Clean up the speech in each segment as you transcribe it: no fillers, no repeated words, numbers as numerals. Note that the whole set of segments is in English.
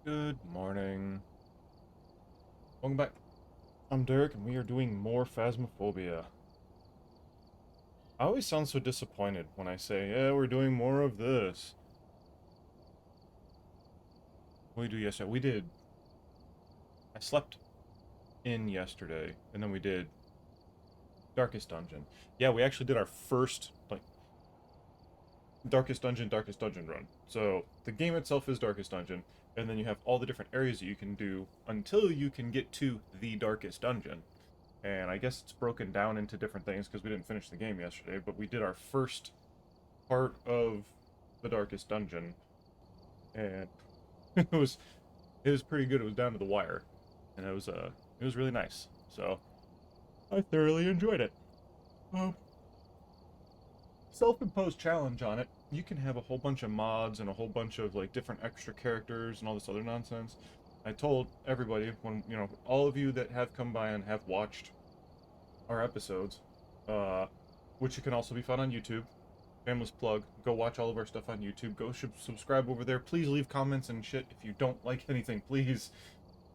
Good morning. Welcome back. I'm Derek, and we are doing more Phasmophobia. I always sound so disappointed when I say, yeah, we're doing more of this. What did we do yesterday? I slept in yesterday, and then we did Darkest Dungeon. Yeah, we actually did our first, Darkest Dungeon run. So, the game itself is Darkest Dungeon, and then you have all the different areas that you can do until you can get to the Darkest Dungeon. And I guess it's broken down into different things because we didn't finish the game yesterday, but we did our first part of the Darkest Dungeon, and it was pretty good. It was down to the wire, and it was really nice. So I thoroughly enjoyed it. Um, Self-imposed challenge on it. You can have a whole bunch of mods and a whole bunch of like different extra characters and all this other nonsense. I told everybody when all of you that have come by and have watched our episodes, uh, which can also be found on YouTube. Shameless plug. Go watch all of our stuff on YouTube. Go subscribe over there. Please leave comments and shit. If you don't like anything, please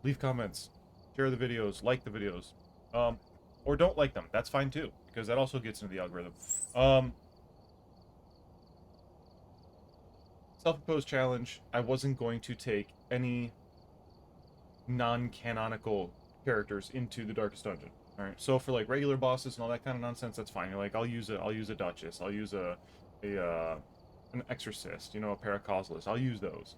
leave comments. Share the videos. Like the videos. Or don't like them. That's fine too, because that also gets into the algorithm. Self-imposed challenge. I wasn't going to take any non-canonical characters into the Darkest Dungeon. All right. So for like regular bosses and all that kind of nonsense, that's fine. You're like, I'll use a Duchess. I'll use an Exorcist. A Paracausalist. I'll use those.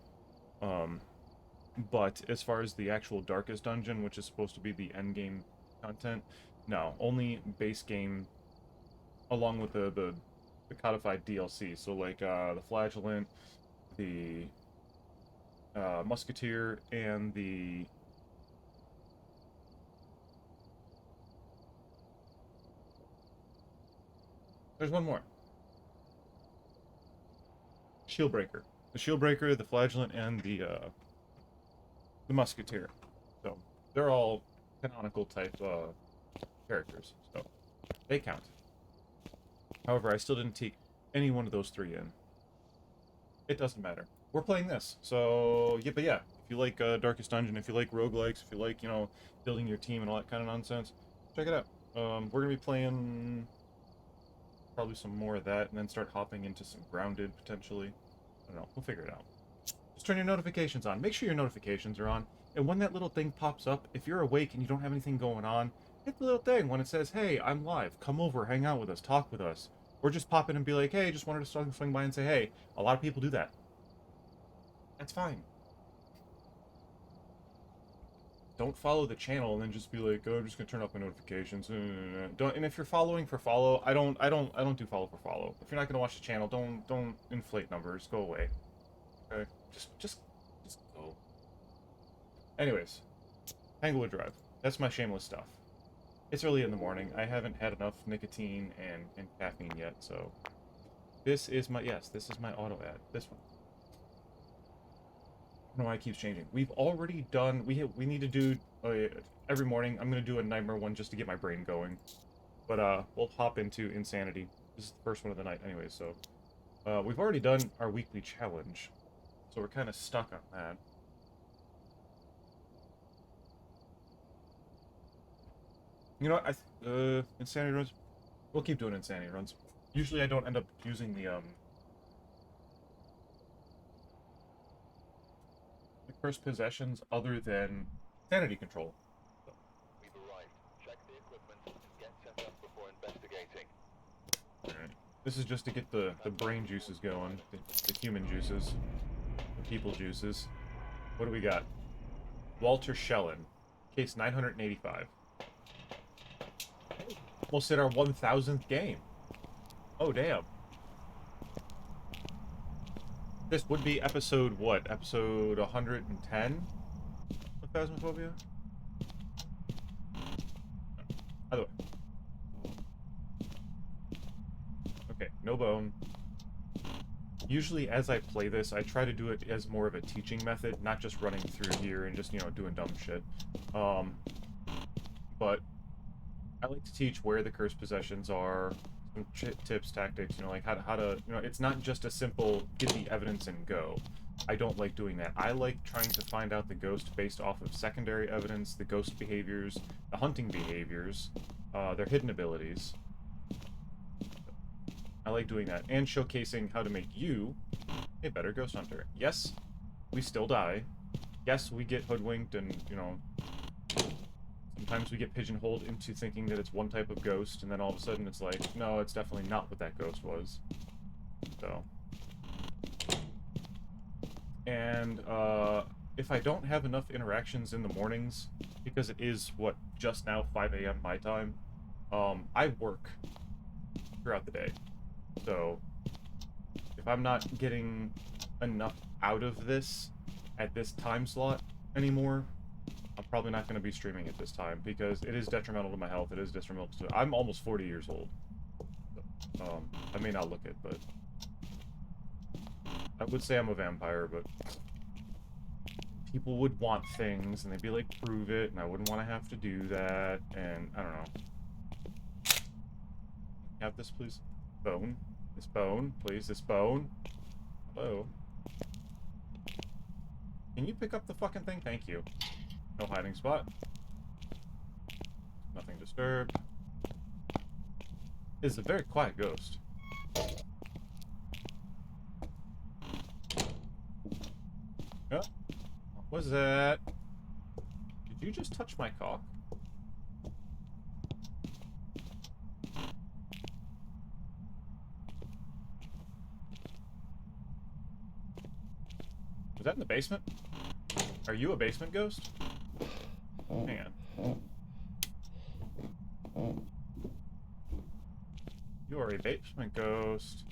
But as far as the actual Darkest Dungeon, which is supposed to be the end game content, no, only base game, along with the codified DLC. So like the Flagellant, the Musketeer, and the there's one more. Shieldbreaker. The Shieldbreaker, the Flagellant, and the Musketeer. So they're all canonical type characters. So they count. However, I still didn't take any one of those three in. It doesn't matter. We're playing this. So yeah, but yeah, if you like Darkest Dungeon, if you like roguelikes, if you like, building your team and all that kind of nonsense, check it out. We're gonna be playing probably some more of that, and then start hopping into some Grounded potentially. I don't know. We'll figure it out. Just turn your notifications on. Make sure your notifications are on. And when that little thing pops up, if you're awake and you don't have anything going on, hit the little thing when it says, hey, I'm live. Come over, hang out with us, talk with us. Or just pop in and be like, hey, just wanted to swing by and say, hey. A lot of people do that. That's fine. Don't follow the channel and then just be like, oh, I'm just gonna turn off my notifications. Don't. And if you're following for follow, I don't do follow for follow. If you're not gonna watch the channel, don't inflate numbers. Go away. Okay. Just go. Anyways, Tanglewood Drive. That's my shameless stuff. It's early in the morning. I haven't had enough nicotine and caffeine yet, so this is my auto ad. This one. I don't know why it keeps changing. We've already done. We need to do every morning. I'm gonna do a nightmare one just to get my brain going. But we'll hop into Insanity. This is the first one of the night, anyway. So we've already done our weekly challenge, so we're kind of stuck on that. You know what? Insanity runs. We'll keep doing Insanity runs. Usually, I don't end up using the cursed possessions other than sanity control. So. We've arrived. Check the equipment and get set up before investigating. Alright. This is just to get the brain juices going, the human juices, the people juices. What do we got? Walter Schellen, case 985. Almost hit our 1000th game. Oh, damn. This would be episode what? Episode 110 of Phasmophobia? Either way. Okay, no bone. Usually as I play this, I try to do it as more of a teaching method, not just running through here and just, doing dumb shit. But I like to teach where the cursed possessions are, some tips, tactics, like how to, it's not just a simple get the evidence and go. I don't like doing that. I like trying to find out the ghost based off of secondary evidence, the ghost behaviors, the hunting behaviors, their hidden abilities. I like doing that, and showcasing how to make you a better ghost hunter. Yes, we still die. Yes, we get hoodwinked and, you know, sometimes we get pigeonholed into thinking that it's one type of ghost, and then all of a sudden it's like, no, it's definitely not what that ghost was. So. And, if I don't have enough interactions in the mornings, because it is, what, just now 5 a.m. my time, I work throughout the day. So, if I'm not getting enough out of this at this time slot anymore, I'm probably not going to be streaming at this time, because it is detrimental to my health, it is detrimental to... I'm almost 40 years old. So, I may not look it, but... I would say I'm a vampire, but... people would want things, and they'd be like, prove it, and I wouldn't want to have to do that, and I don't know. Have this, please? Bone. This bone, please. This bone. Hello. Can you pick up the fucking thing? Thank you. No hiding spot. Nothing disturbed. It's a very quiet ghost. Oh, what was that? Did you just touch my cock? Was that in the basement? Are you a basement ghost? Hang on. You are a basement ghost.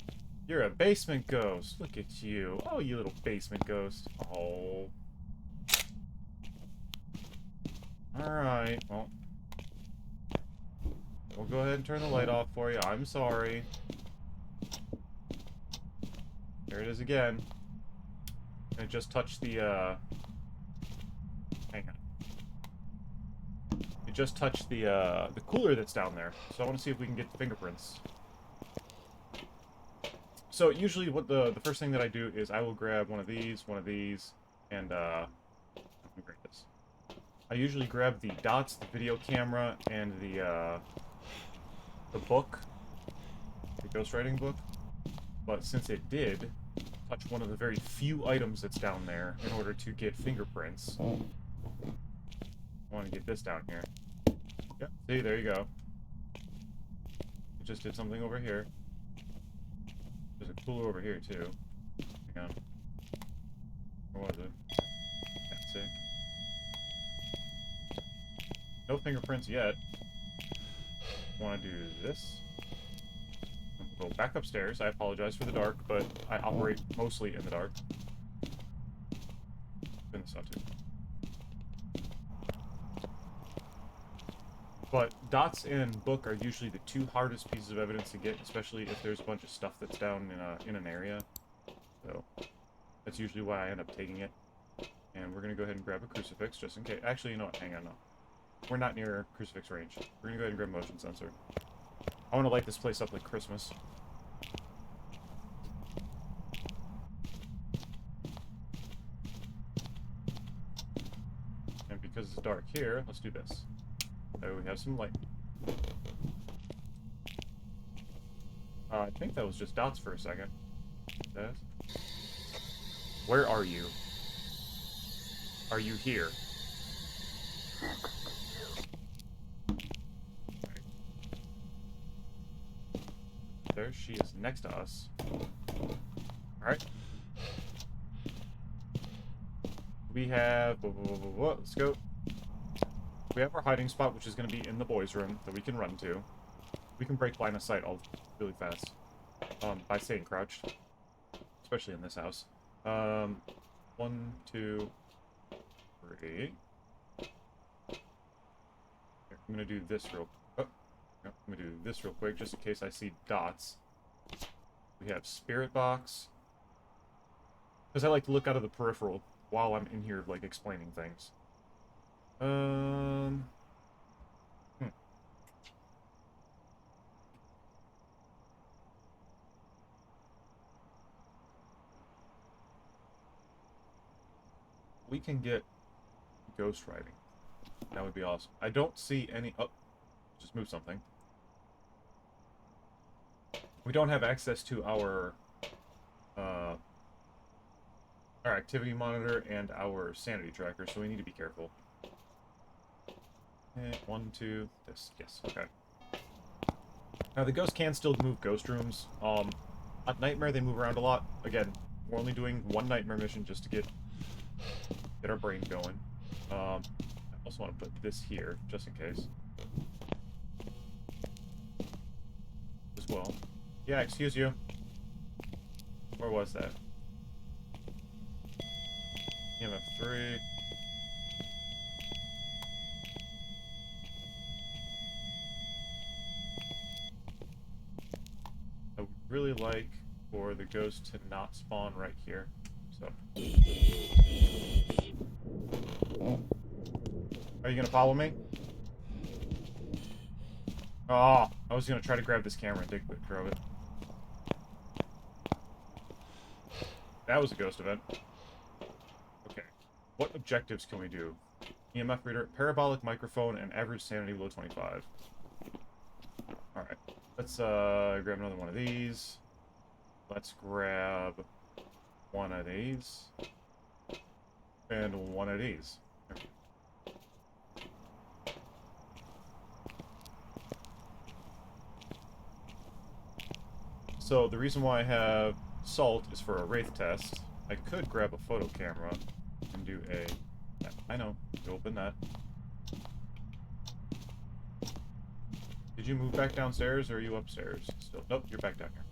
You're a basement ghost. Look at you. Oh, you little basement ghost. Oh. Alright, well. We'll go ahead and turn the light off for you. I'm sorry. There it is again. And it just touched the, hang on. It just touched the cooler that's down there. So I want to see if we can get the fingerprints. So usually what the first thing that I do is I will grab one of these, and, let me grab this. I usually grab the dots, the video camera, and the book. The ghostwriting book. But since it did touch one of the very few items that's down there in order to get fingerprints, I want to get this down here. Yep, see, there you go. It just did something over here. There's a cooler over here, too. Hang on. Where was it? Can't see. No fingerprints yet. Want to do this. Go back upstairs. I apologize for the dark, but I operate mostly in the dark. Turn this on too. But dots and book are usually the two hardest pieces of evidence to get, especially if there's a bunch of stuff that's down in an area. So that's usually why I end up taking it. And we're gonna go ahead and grab a crucifix just in case. Actually, you know what? Hang on, no. We're not near crucifix range. We're gonna go ahead and grab a motion sensor. I want to light this place up like Christmas. And because it's dark here, let's do this. There we have some light. I think that was just dots for a second. That. Where are you? Are you here? There she is next to us. Alright. We have... let's go. We have our hiding spot, which is going to be in the boys' room that we can run to. We can break line of sight all really fast. By staying crouched. Especially in this house. 1, 2, 3. Here, I'm going to do this real... Oh. I'm going to do this real quick, just in case I see dots. We have spirit box. Because I like to look out of the peripheral while I'm in here, like, explaining things. We can get ghost writing. That would be awesome. I don't see any... Oh, just move something. We don't have access to our activity monitor and our sanity tracker, so we need to be careful. Okay, 1, 2, this. Yes, okay. Now, the ghost can still move ghost rooms. At Nightmare, they move around a lot. Again, we're only doing one Nightmare mission just to get our brain going. I also want to put this here, just in case. As well. Yeah, excuse you. Where was that? EMF 3. I would really like for the ghost to not spawn right here. So. Are you gonna follow me? Oh, I was gonna try to grab this camera and take a picture of it. That was a ghost event. Okay. What objectives can we do? EMF reader, parabolic microphone, and average sanity below 25. Alright. Let's grab another one of these. Let's grab one of these. And one of these. So the reason why I have salt is for a wraith test. I could grab a photo camera and do a... Yeah, I know. You open that. Did you move back downstairs or are you upstairs still? Nope, you're back down here.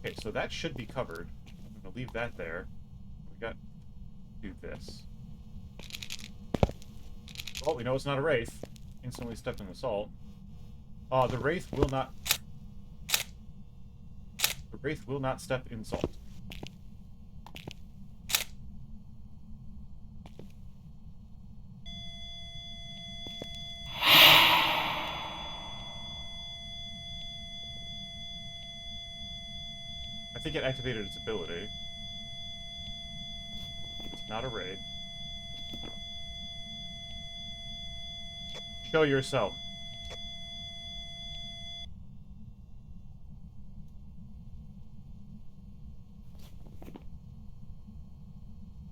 Okay, so that should be covered. I'm gonna leave that there. We got to do this. Well, we know it's not a wraith. Instantly stepped in the salt. The wraith will not... The wraith will not step in salt. I think it activated its ability. It's not a raid. Show yourself.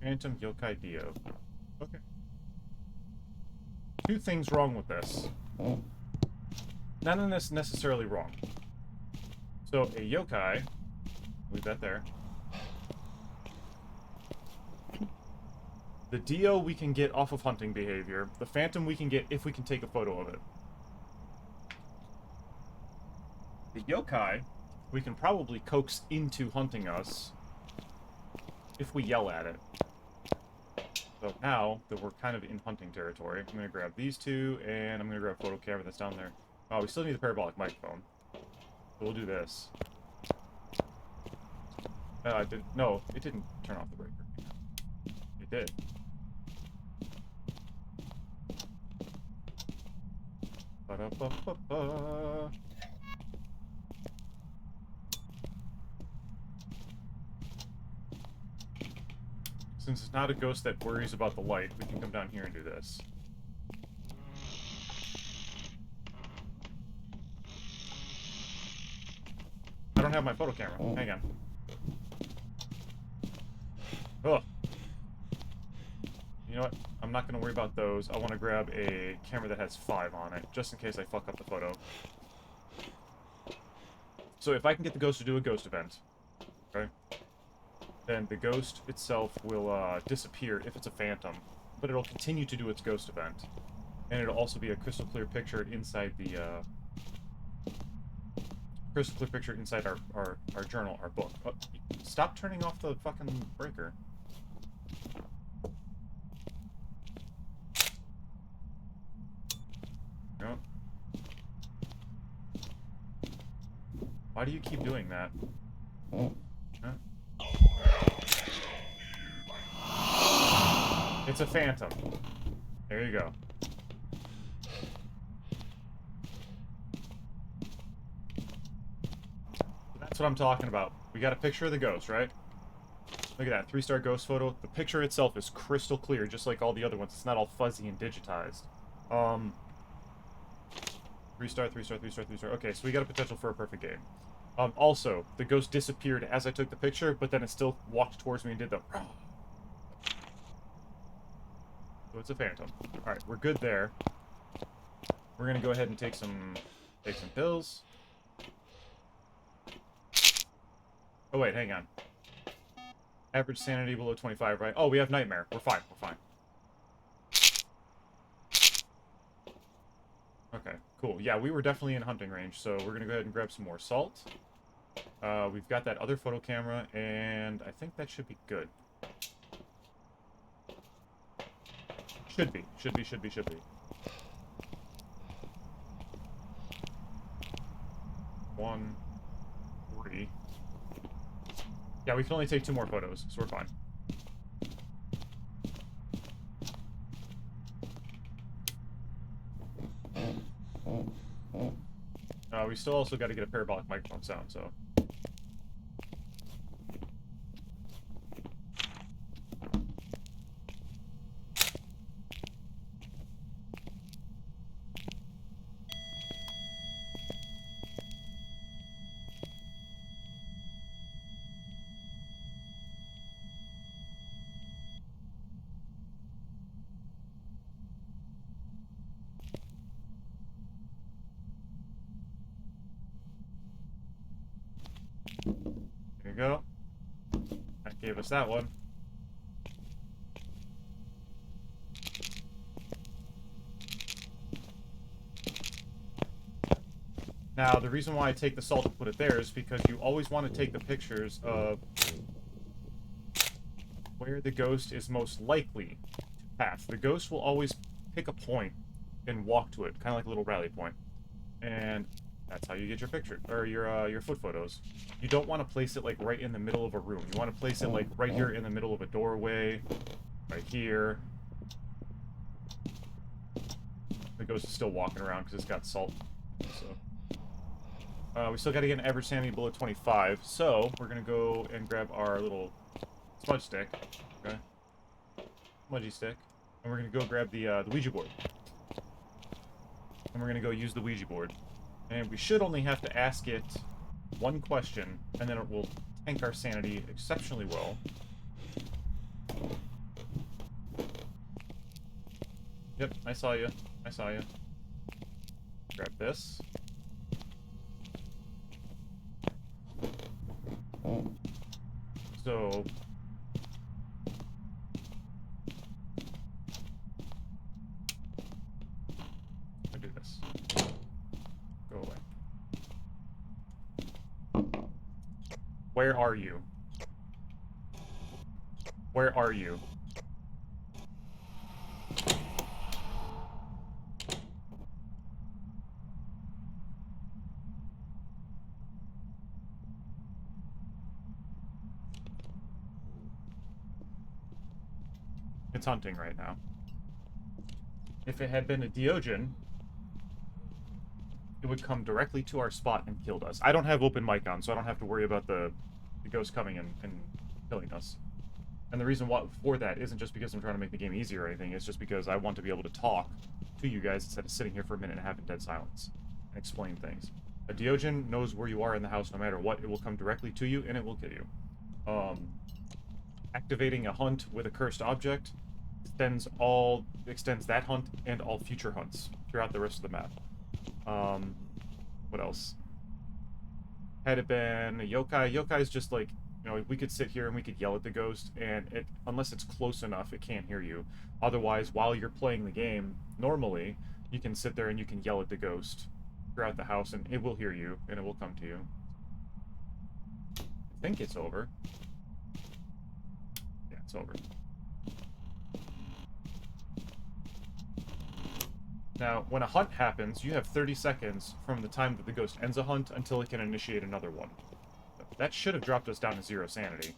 Phantom Yokai Dio. Okay. Two things wrong with this. None of this necessarily wrong. So, a yokai... Leave that there. The Dio we can get off of hunting behavior. The Phantom we can get if we can take a photo of it. The yokai we can probably coax into hunting us if we yell at it. So now that we're kind of in hunting territory, I'm going to grab these two, and I'm going to grab a photo camera that's down there. Oh, we still need the parabolic microphone. So we'll do this. No, it didn't turn off the breaker. It did. Ba-da-ba-ba-ba. Since it's not a ghost that worries about the light, we can come down here and do this. I don't have my photo camera. Hang on. Ugh. You know what? I'm not going to worry about those. I want to grab a camera that has 5 on it, just in case I fuck up the photo. So if I can get the ghost to do a ghost event, okay, then the ghost itself will disappear if it's a phantom, but it'll continue to do its ghost event. And it'll also be a crystal clear picture inside the, our journal, our book. Oh, stop turning off the fucking breaker. No. Why do you keep doing that? Huh? It's a phantom. There you go. That's what I'm talking about. We got a picture of the ghost, right? Look at that, 3-star ghost photo. The picture itself is crystal clear, just like all the other ones. It's not all fuzzy and digitized. 3-star, 3-star, 3-star, 3-star. Okay, so we got a potential for a perfect game. Also, the ghost disappeared as I took the picture, but then it still walked towards me and did the... So it's a phantom. Alright, we're good there. We're gonna go ahead and take some pills. Oh wait, hang on. Average sanity below 25, right? Oh, we have nightmare. We're fine, we're fine. Okay, cool. Yeah, we were definitely in hunting range, so we're gonna go ahead and grab some more salt. We've got that other photo camera, and I think that should be good. Should be. 1, 3. Yeah, we can only take 2 more photos, so we're fine. We still also got to get a parabolic microphone sound, so... There you go. That gave us that one. Now, the reason why I take the salt and put it there is because you always want to take the pictures of where the ghost is most likely to pass. The ghost will always pick a point and walk to it, kind of like a little rally point. And that's how you get your picture, or your foot photos. You don't want to place it, like, right in the middle of a room. You want to place it, like, right here in the middle of a doorway, right here. The ghost is still walking around because it's got salt, so... we still got to get an average sanity below 25, so we're going to go and grab our little smudge stick, okay? Smudgy stick. And we're going to go grab the Ouija board. And we're going to go use the Ouija board. And we should only have to ask it one question, and then it will tank our sanity exceptionally well. Yep, I saw you. I saw you. Grab this. So... I'll do this. Go away. Where are you? Where are you? It's hunting right now. If it had been a Diogen, it would come directly to our spot and killed us. I don't have open mic on, so I don't have to worry about the ghost coming and killing us. And the reason why for that isn't just because I'm trying to make the game easier or anything, it's just because I want to be able to talk to you guys instead of sitting here for a minute and having dead silence and explain things. A Diogen knows where you are in the house no matter what. It will come directly to you and it will kill you. Activating a hunt with a cursed object extends that hunt and all future hunts throughout the rest of the map. What else? Had it been a yokai, yokai's just like, you know, we could sit here and we could yell at the ghost, and unless it's close enough, it can't hear you. Otherwise, while you're playing the game, normally, you can sit there and you can yell at the ghost throughout the house, and it will hear you, and it will come to you. I think it's over. Yeah, it's over. Now, when a hunt happens, you have 30 seconds from the time that the ghost ends a hunt until it can initiate another one. That should have dropped us down to 0 sanity.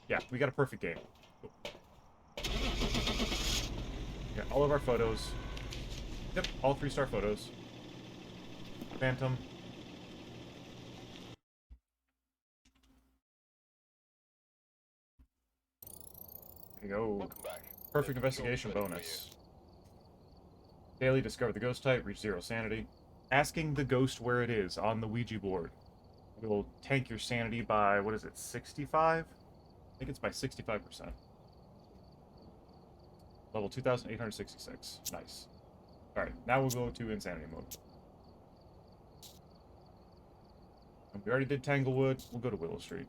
Yeah, we got a perfect game. Cool. We got all of our photos. Yep, all 3-star photos. Phantom. There you go. Welcome back. Perfect There's a short investigation credit for bonus. Daily, discover the ghost type, reach 0 sanity. Asking the ghost where it is on the Ouija board will tank your sanity by, what is it, 65? I think it's by 65%. Level 2,866. Nice. Alright, now we'll go to insanity mode. And we already did Tanglewood, we'll go to Willow Street.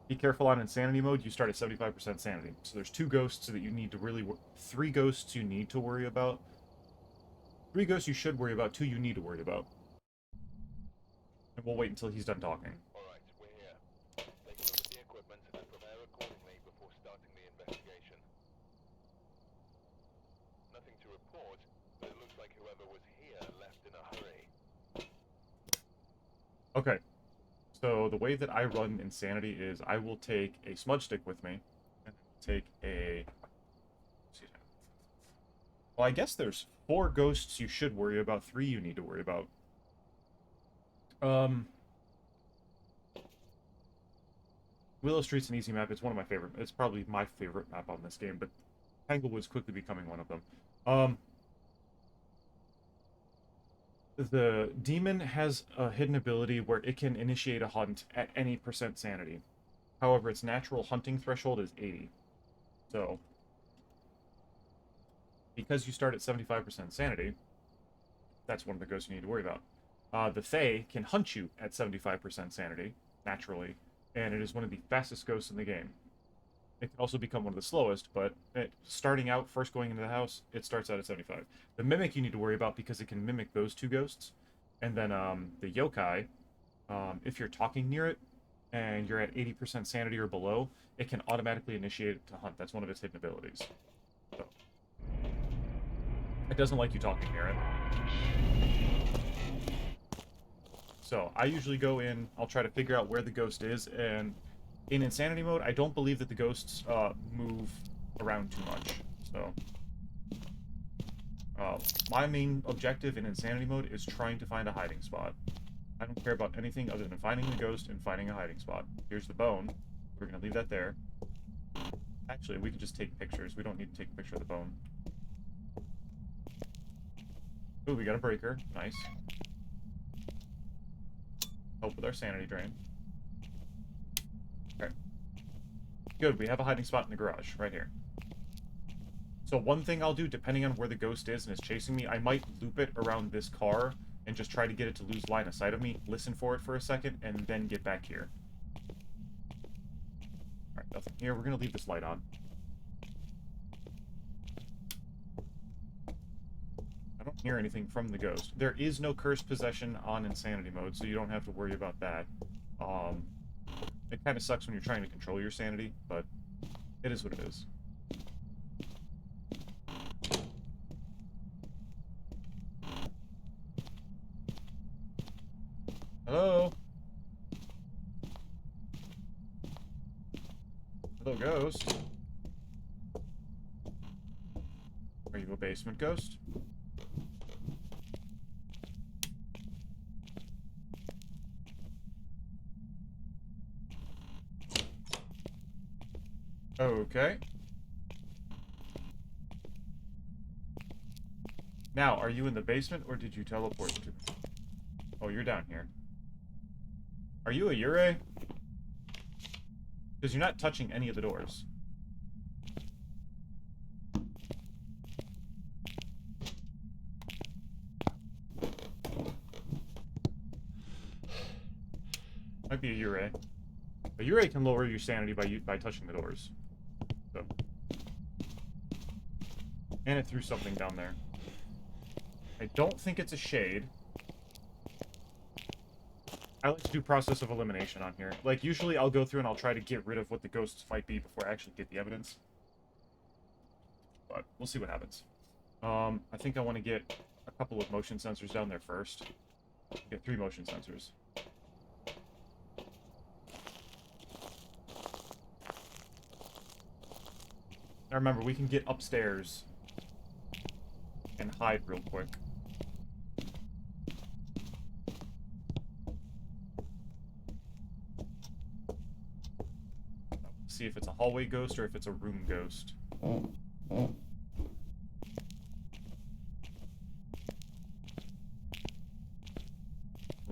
Be careful on insanity mode, you start at 75% sanity. So there's 2 ghosts that you need to really... 3 ghosts you need to worry about. 3 ghosts you should worry about, 2 you need to worry about. And we'll wait until he's done talking. Alright, we're here. Take a look at the equipment and prepare accordingly before starting the investigation. Nothing to report, but it looks like whoever was here left in a hurry. Okay. So the way that I run Insanity is I will take a smudge stick with me, and take a... Excuse me. Well, I guess there's 4 ghosts you should worry about, 3 you need to worry about. Willow Street's an easy map. It's one of my favorite. It's probably my favorite map on this game, but Tanglewood's quickly becoming one of them. The demon has a hidden ability where it can initiate a hunt at any % sanity. However, its natural hunting threshold is 80. So, because you start at 75% sanity, that's one of the ghosts you need to worry about. The Fae can hunt you at 75% sanity, naturally, and it is one of the fastest ghosts in the game. It can also become one of the slowest, but starting out, first going into the house, it starts out at 75. The Mimic you need to worry about because it can mimic those 2 ghosts. And then the Yokai, if you're talking near it, and you're at 80% sanity or below, it can automatically initiate it to hunt. That's one of its hidden abilities. So, it doesn't like you talking near it. So, I usually go in, I'll try to figure out where the ghost is, and in Insanity mode, I don't believe that the ghosts move around too much. So, my main objective in Insanity mode is trying to find a hiding spot. I don't care about anything other than finding the ghost and finding a hiding spot. Here's the bone. We're going to leave that there. Actually, we can just take pictures. We don't need to take a picture of the bone. Ooh, we got a breaker. Nice. Help with our sanity drain. Okay. Good, we have a hiding spot in the garage, right here. So one thing I'll do, depending on where the ghost is and is chasing me, I might loop it around this car and just try to get it to lose line of sight of me, listen for it for a second, and then get back here. Alright, nothing here. We're going to leave this light on. I don't hear anything from the ghost. There is no cursed possession on Insanity mode, so you don't have to worry about that. It kind of sucks when you're trying to control your sanity, but it is what it is. Hello? Hello, ghost. Are you a basement ghost? Okay. Now, are you in the basement, or did you teleport to... Oh, you're down here. Are you a Yurei? Because you're not touching any of the doors. Might be a Yurei. A Yurei can lower your sanity by touching the doors. So. And it threw something down there. I don't think it's a shade. I like to do process of elimination on here. Like, usually I'll go through and I'll try to get rid of what the ghosts might be before I actually get the evidence. But we'll see what happens. I think I want to get a couple of motion sensors down there first. Get 3 motion sensors. Now remember, we can get upstairs and hide real quick. see if it's a hallway ghost or if it's a room ghost. We'll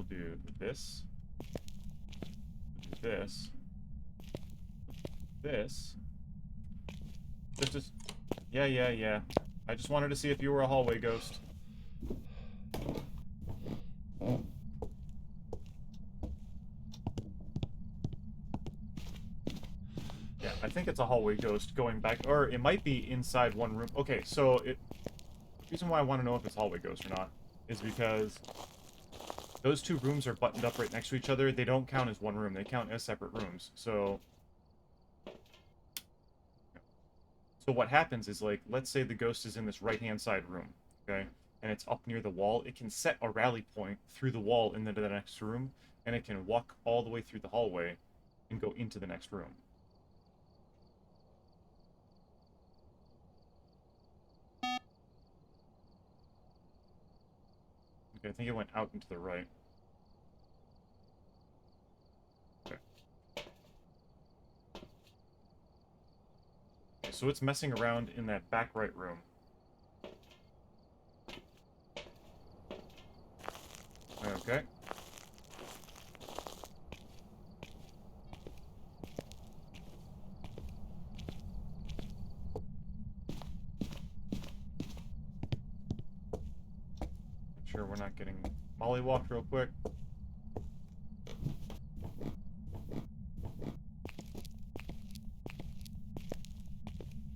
do this. We'll do this. This. Just... Yeah. I just wanted to see if you were a hallway ghost. Yeah, I think it's a hallway ghost going back, or it might be inside one room. Okay, so the reason why I want to know if it's hallway ghost or not is because those two rooms are buttoned up right next to each other. They don't count as one room. They count as separate rooms. So what happens is, like, let's say the ghost is in this right-hand side room, okay? And it's up near the wall. It can set a rally point through the wall into the next room, and it can walk all the way through the hallway and go into the next room. Okay, I think it went out into the right. Okay. Okay, so it's messing around in that back right room. Okay. Make sure we're not getting mollywalked real quick.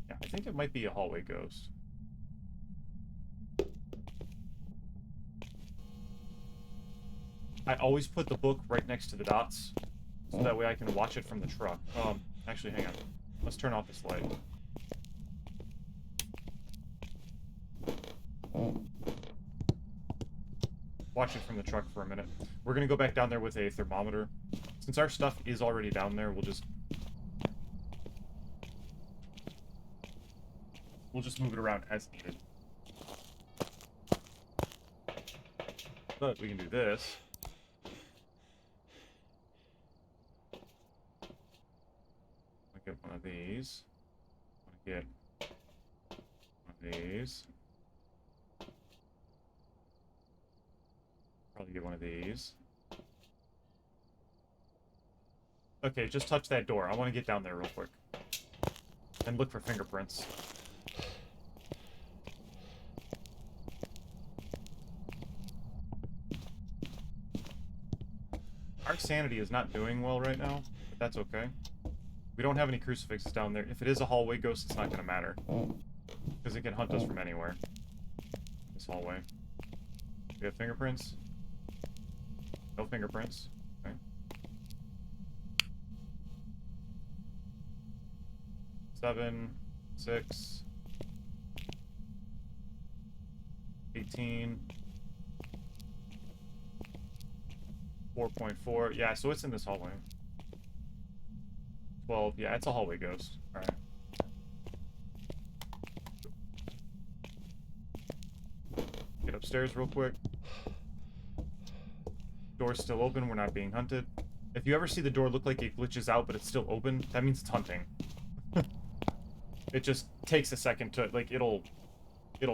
Yeah, I think it might be a hallway ghost. I always put the book right next to the dots, so that way I can watch it from the truck. Actually, hang on. Let's turn off this light. Watch it from the truck for a minute. We're gonna go back down there with a thermometer. Since our stuff is already down there, we'll just move it around as needed. But we can do this. I'll get one of these. I'll get one of these. Probably get one of these. Okay, just touch that door. I want to get down there real quick. And look for fingerprints. Our sanity is not doing well right now, but that's okay. We don't have any crucifixes down there. If it is a hallway ghost, it's not going to matter. Because it can hunt us from anywhere. This hallway. We have fingerprints? No fingerprints. Okay. 7, 6, 18, 4.4. Yeah, so it's in this hallway. 12. Yeah, it's a hallway ghost. Alright. Get upstairs real quick. Door's still open. We're not being hunted. If you ever see the door look like it glitches out, but it's still open, that means it's hunting. It just takes a second to, like, it'll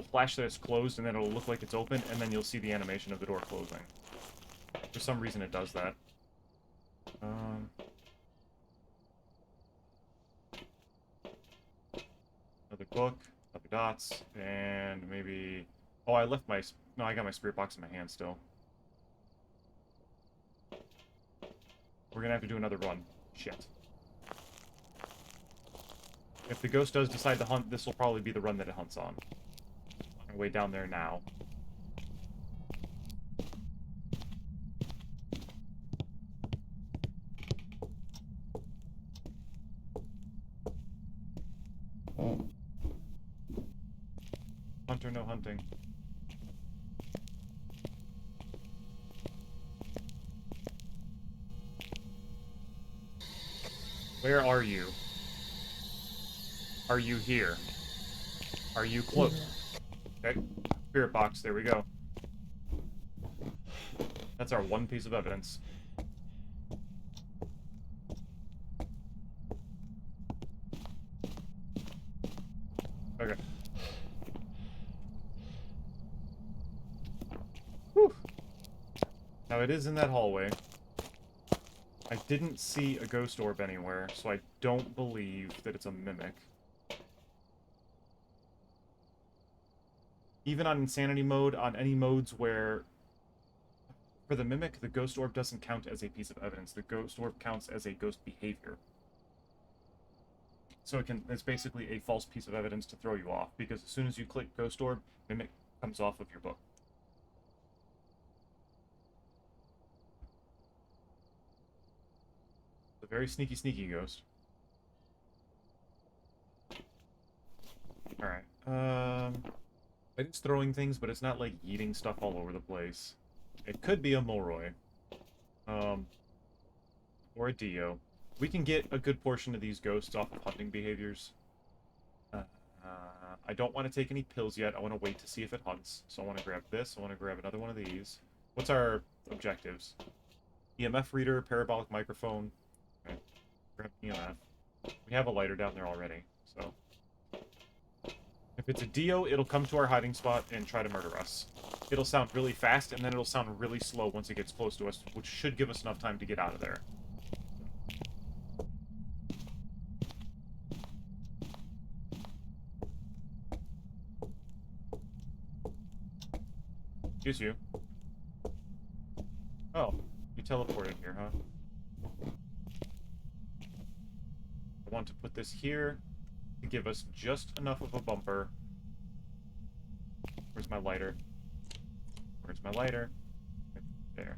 flash that it's closed, and then it'll look like it's open, and then you'll see the animation of the door closing. For some reason, it does that. Another book, couple dots, and maybe... Oh, I left my... No, I got my spirit box in my hand still. We're gonna have to do another run. Shit. If the ghost does decide to hunt, this will probably be the run that it hunts on. On our way down there now. Hunter, no hunting. Where are you? Are you here? Are you close? Okay. Spirit box, there we go. That's our one piece of evidence. Okay. Whew. Now it is in that hallway. I didn't see a ghost orb anywhere, so I don't believe that it's a mimic. Even on insanity mode, on any modes where... For the mimic, the ghost orb doesn't count as a piece of evidence. The ghost orb counts as a ghost behavior. So it's basically a false piece of evidence to throw you off, because as soon as you click ghost orb, mimic comes off of your book. It's a very sneaky, sneaky ghost. Alright, it's throwing things, but it's not, like, eating stuff all over the place. It could be a Moroi. Or a Dio. We can get a good portion of these ghosts off of hunting behaviors. I don't want to take any pills yet. I want to wait to see if it hunts. So I want to grab this. I want to grab another one of these. What's our objectives? EMF reader, parabolic microphone. Okay. Grab EMF. We have a lighter down there already, so... If it's a Dio, it'll come to our hiding spot and try to murder us. It'll sound really fast, and then it'll sound really slow once it gets close to us, which should give us enough time to get out of there. Excuse you. Oh, you teleported here, huh? I want to put this here to give us just enough of a bumper. Where's my lighter? Where's my lighter? Right there.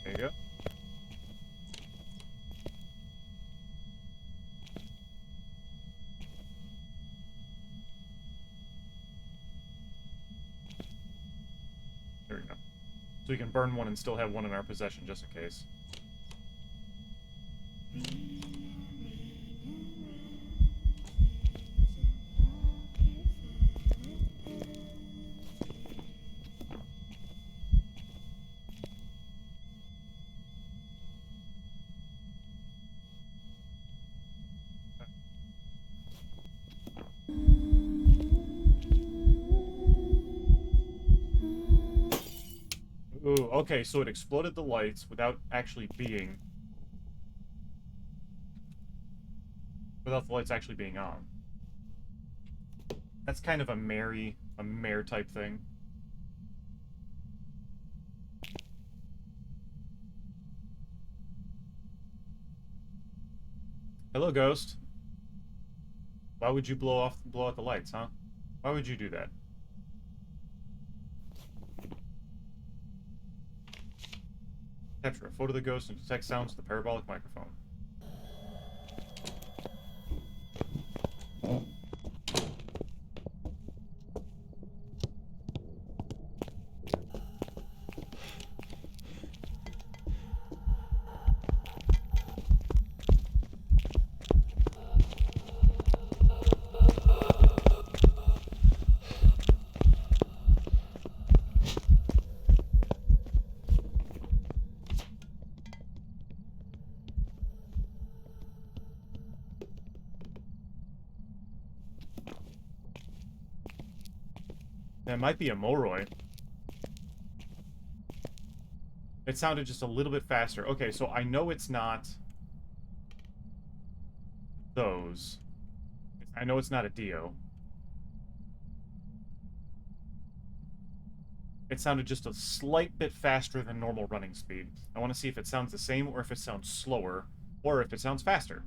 There you go. There we go. So we can burn one and still have one in our possession just in case. Ooh, okay, so it exploded the lights without actually being... Without the lights actually being on. That's kind of a mare type thing. Hello, ghost. Why would you blow out the lights, huh? Why would you do that? Capture a photo of the ghost and detect sounds with the parabolic microphone. That might be a Moroi. It sounded just a little bit faster. Okay, so I know it's not those. I know it's not a Dio. It sounded just a slight bit faster than normal running speed. I want to see if it sounds the same, or if it sounds slower, or if it sounds faster.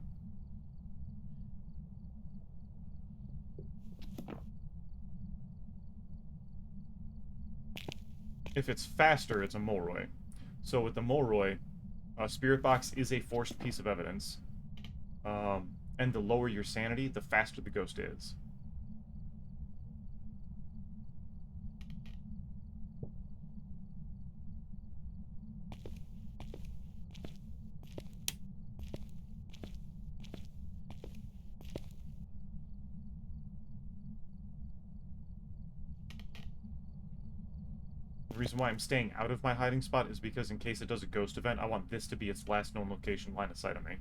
If it's faster, it's a Moroi. So with the Moroi, Spirit Box is a forced piece of evidence. And the lower your sanity, the faster the ghost is. The reason why I'm staying out of my hiding spot is because in case it does a ghost event, I want this to be its last known location line of sight on me.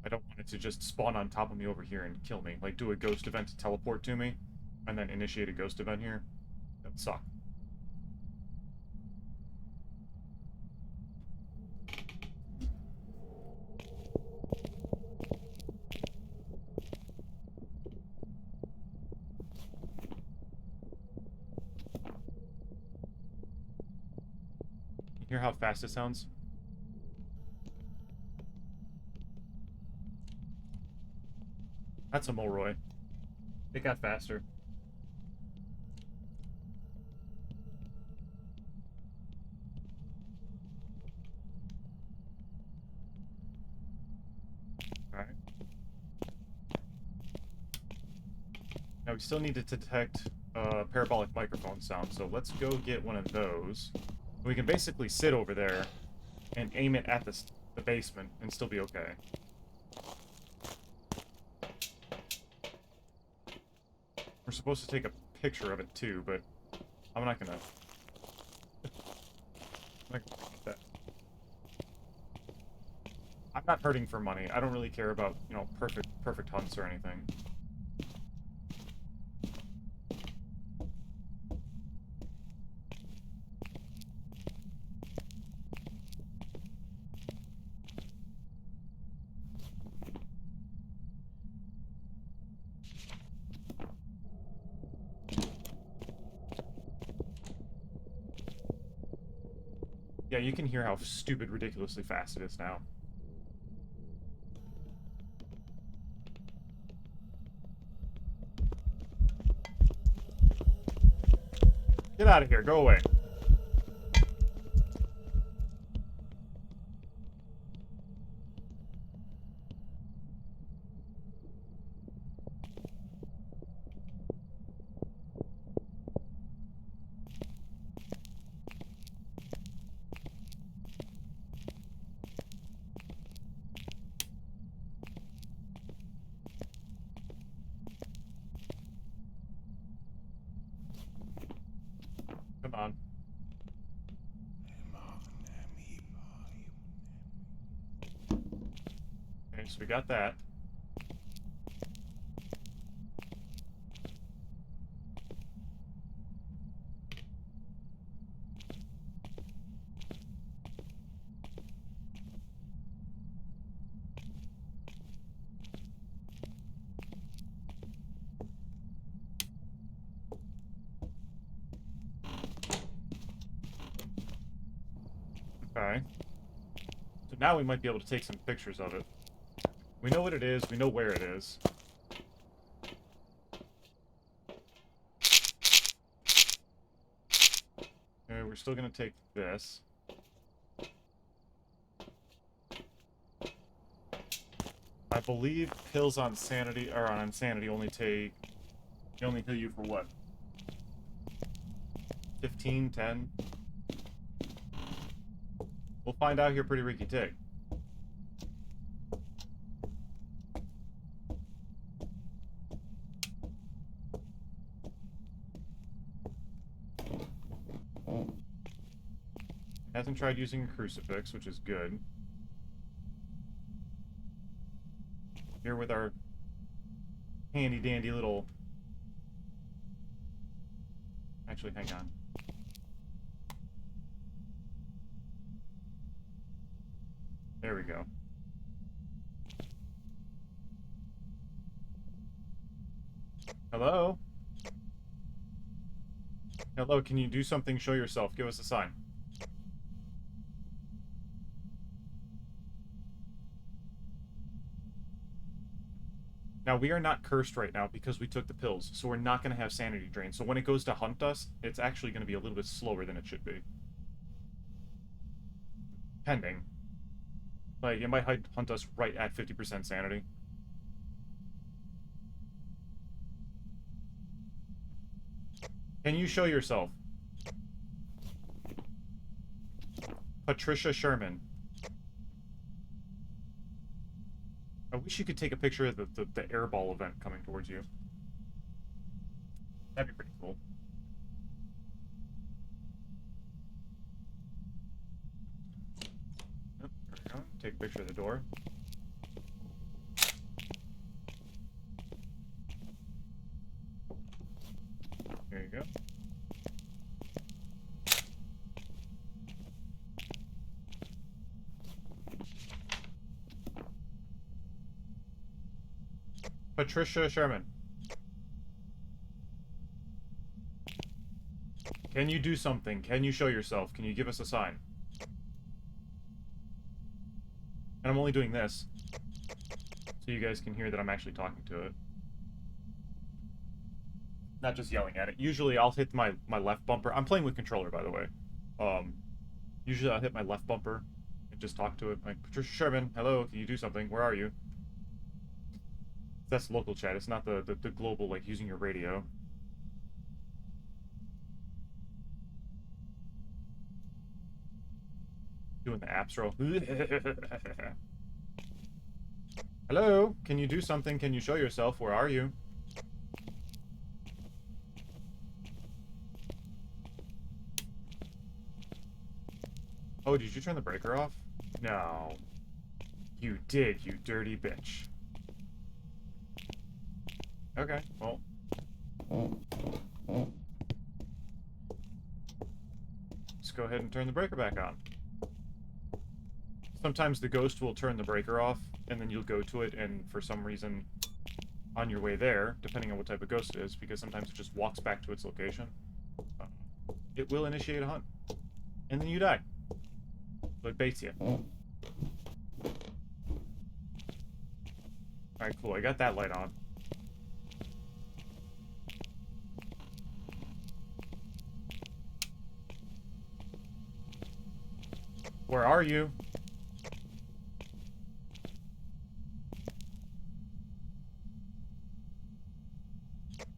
I don't want it to just spawn on top of me over here and kill me. Like, do a ghost event to teleport to me, and then initiate a ghost event here. That would suck. You hear how fast it sounds? That's a Molroy. It got faster. Alright. Now we still need to detect parabolic microphone sound, so let's go get one of those. We can basically sit over there and aim it at the basement and still be okay. We're supposed to take a picture of it too, but I'm not gonna... that. I'm not hurting for money. I don't really care about, you know, perfect hunts or anything. Yeah, you can hear how stupid, ridiculously fast it is now. Get out of here. Go away. Come on. Okay, so we got that. Okay. So now we might be able to take some pictures of it. We know what it is. We know where it is. Okay, we're still gonna take this. I believe pills on sanity or on insanity only take... They only heal you for what? 15, 10? We'll find out here pretty Ricky Tick. Hasn't tried using a crucifix, which is good. Here with our handy dandy little... Actually, hang on. There we go. Hello? Hello, can you do something? Show yourself. Give us a sign. Now, we are not cursed right now because we took the pills, so we're not going to have sanity drain. So when it goes to hunt us, it's actually going to be a little bit slower than it should be. Pending. Like, it might hunt us right at 50% sanity. Can you show yourself? Patricia Sherman. I wish you could take a picture of the airball event coming towards you. That'd be pretty cool. Yep, there we go. Take a picture of the door. Patricia Sherman. Can you do something? Can you show yourself? Can you give us a sign? And I'm only doing this so you guys can hear that I'm actually talking to it. Not just yelling at it. Usually I'll hit my left bumper. I'm playing with controller, by the way. Usually I'll hit my left bumper and just talk to it. Like, Patricia Sherman, hello, can you do something? Where are you? That's local chat. It's not the global, like, using your radio. Doing the apps roll. Hello? Can you do something? Can you show yourself? Where are you? Oh, did you turn the breaker off? No. You did, you dirty bitch. Okay, well. Let's go ahead and turn the breaker back on. Sometimes the ghost will turn the breaker off, and then you'll go to it, and for some reason, on your way there, depending on what type of ghost it is, because sometimes it just walks back to its location, it will initiate a hunt. And then you die. So it baits you. Alright, cool. I got that light on. Where are you?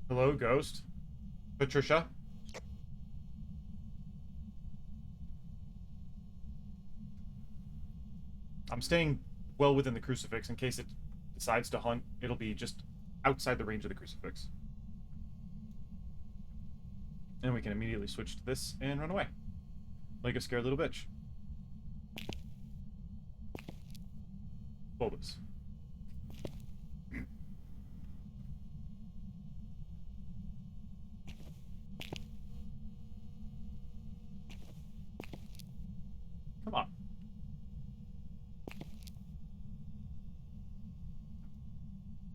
Hello, ghost? Patricia? I'm staying well within the crucifix in case it decides to hunt. It'll be just outside the range of the crucifix. And we can immediately switch to this and run away. Like a scared little bitch. Bulbous. Come on.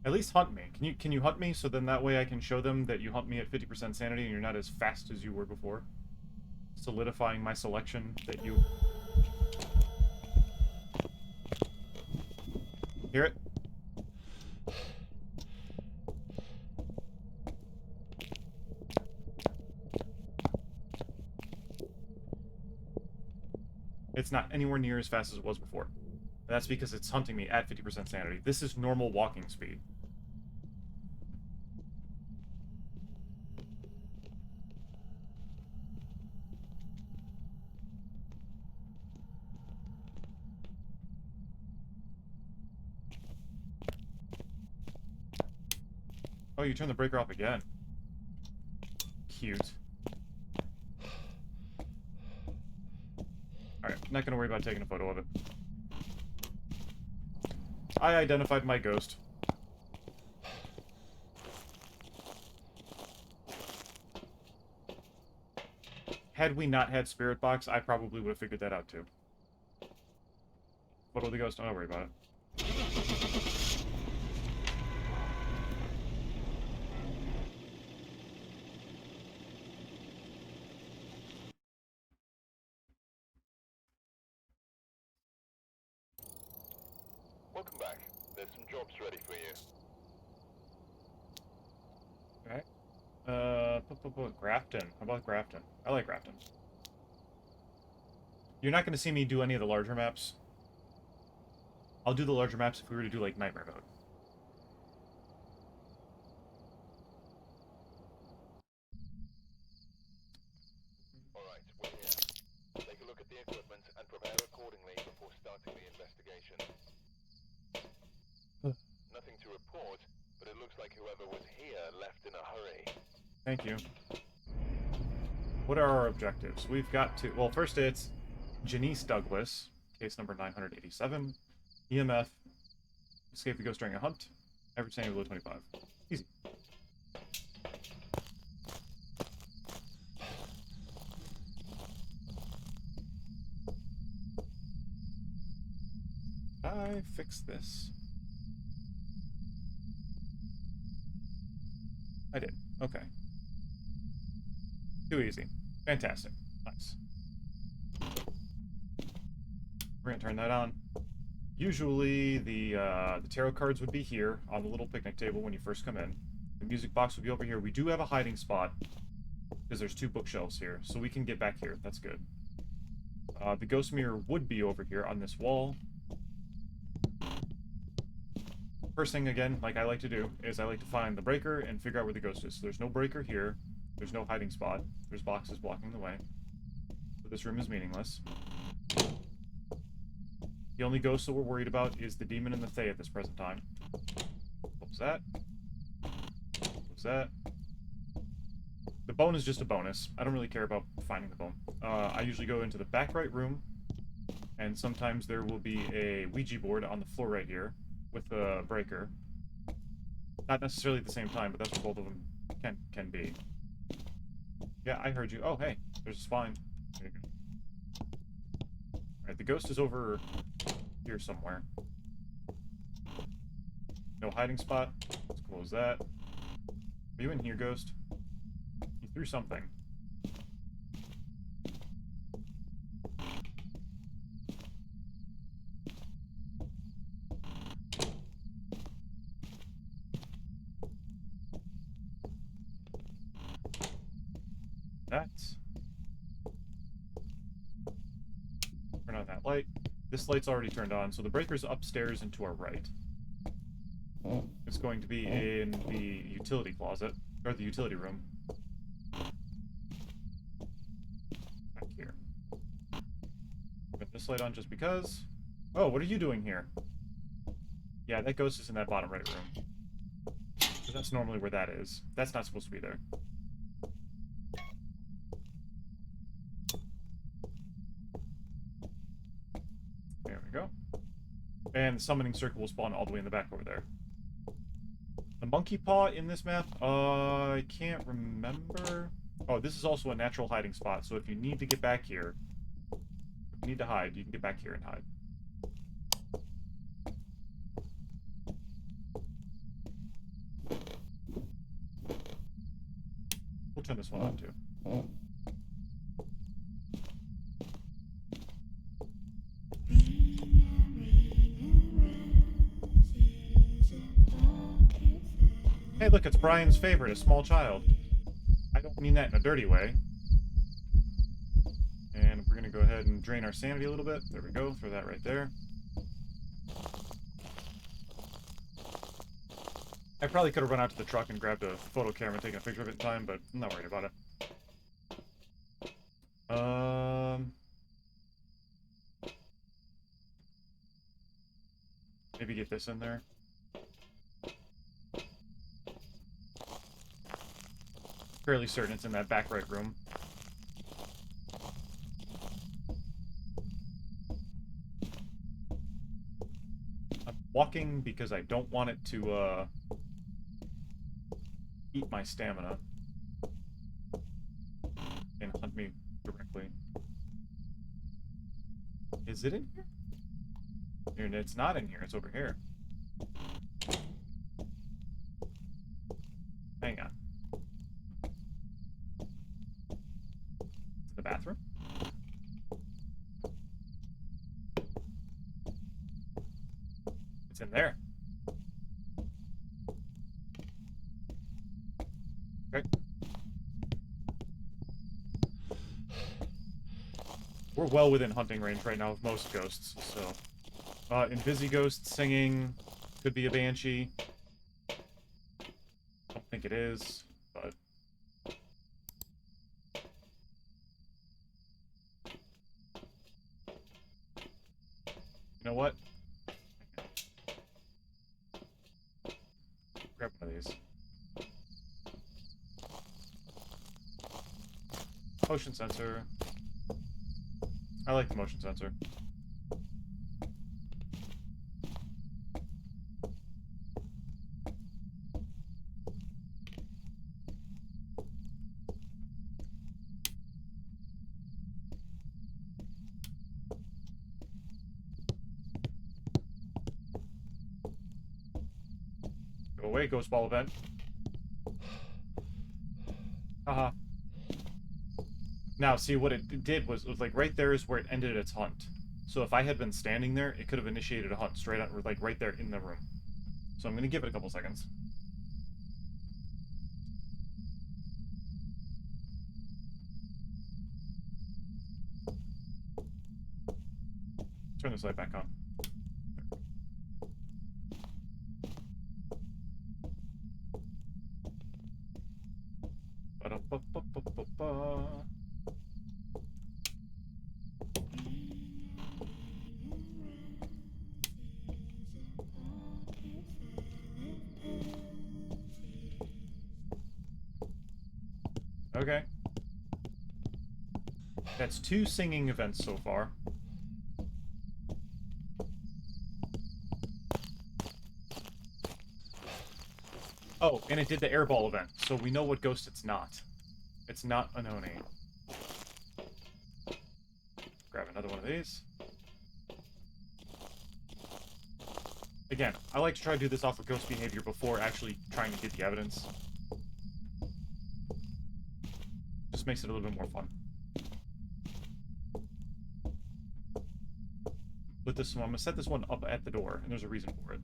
At least hunt me. Can you hunt me so then that way I can show them that you hunt me at 50% sanity and you're not as fast as you were before? Solidifying my selection that you... Hear it? It's not anywhere near as fast as it was before. And that's because it's hunting me at 50% sanity. This is normal walking speed. Oh, you turned the breaker off again. Cute. Alright, not gonna worry about taking a photo of it. I identified my ghost. Had we not had Spirit Box, I probably would have figured that out too. Photo of the ghost, don't worry about it. Welcome back. There's some jobs ready for you. Alright. Grafton. How about Grafton? I like Grafton. You're not going to see me do any of the larger maps. I'll do the larger maps if we were to do, like, Nightmare Mode. Alright, we're here. Take a look at the equipment and prepare accordingly before starting the investigation. Nothing to report, but it looks like whoever was here left in a hurry. Thank you. What are our objectives? We've got to... Well, first it's Janice Douglas, case number 987. EMF. Escape the ghost during a hunt. Average sanity below 25. Easy. I fix this. I did. Okay. Too easy. Fantastic. Nice. We're gonna turn that on. Usually the tarot cards would be here on the little picnic table when you first come in. The music box would be over here. We do have a hiding spot because there's 2 bookshelves here, so we can get back here. That's good. The ghost mirror would be over here on this wall. First thing, again, like I like to do, is I like to find the breaker and figure out where the ghost is. So there's no breaker here. There's no hiding spot. There's boxes blocking the way. So this room is meaningless. The only ghost that we're worried about is the demon and the Fae at this present time. What was that? What was that? The bone is just a bonus. I don't really care about finding the bone. I usually go into the back right room, and sometimes there will be a Ouija board on the floor right here with a breaker. Not necessarily at the same time, but that's what both of them can be. Yeah, I heard you. Oh, hey, there's a spine. There you go. Alright, the ghost is over here somewhere. No hiding spot. Let's close that. Are you in here, ghost? You threw something. That. Turn on that light. This light's already turned on, so the breaker's upstairs and to our right. It's going to be in the utility closet, or the utility room. Back here. Put this light on just because. Oh, what are you doing here? Yeah, that ghost is in that bottom right room. So that's normally where that is. That's not supposed to be there. There we go. And the summoning circle will spawn all the way in the back over there. The monkey paw in this map? I can't remember. Oh, this is also a natural hiding spot, so if you need to get back here, if you need to hide, you can get back here and hide. We'll turn this one on, too. Hey, look, it's Brian's favorite, a small child. I don't mean that in a dirty way. And we're going to go ahead and drain our sanity a little bit. There we go. Throw that right there. I probably could have run out to the truck and grabbed a photo camera and taken a picture of it in time, but I'm not worried about it. Maybe get this in there. Fairly certain it's in that back right room. I'm walking because I don't want it to, eat my stamina and hunt me directly. Is it in here? It's not in here, it's over here. Hang on. The bathroom? It's in there. Okay. We're well within hunting range right now of most ghosts, so... Invisi ghost singing. Could be a banshee. Don't think it is, but... You know what? Grab one of these. Motion sensor. I like the motion sensor. Go away, ghost ball event. Haha. Now, see, what it did was like right there is where it ended its hunt. So if I had been standing there, it could have initiated a hunt straight out, like right there in the room. So I'm gonna give it a couple seconds. Turn this light back on. Ba-da-ba-ba-ba-ba-ba. Okay. That's 2 singing events so far. Oh, and it did the airball event, so we know what ghost it's not. It's not an Oni. Grab another one of these. Again, I like to try to do this off of ghost behavior before actually trying to get the evidence. Just makes it a little bit more fun. With this one, I'm gonna set this one up at the door, and there's a reason for it.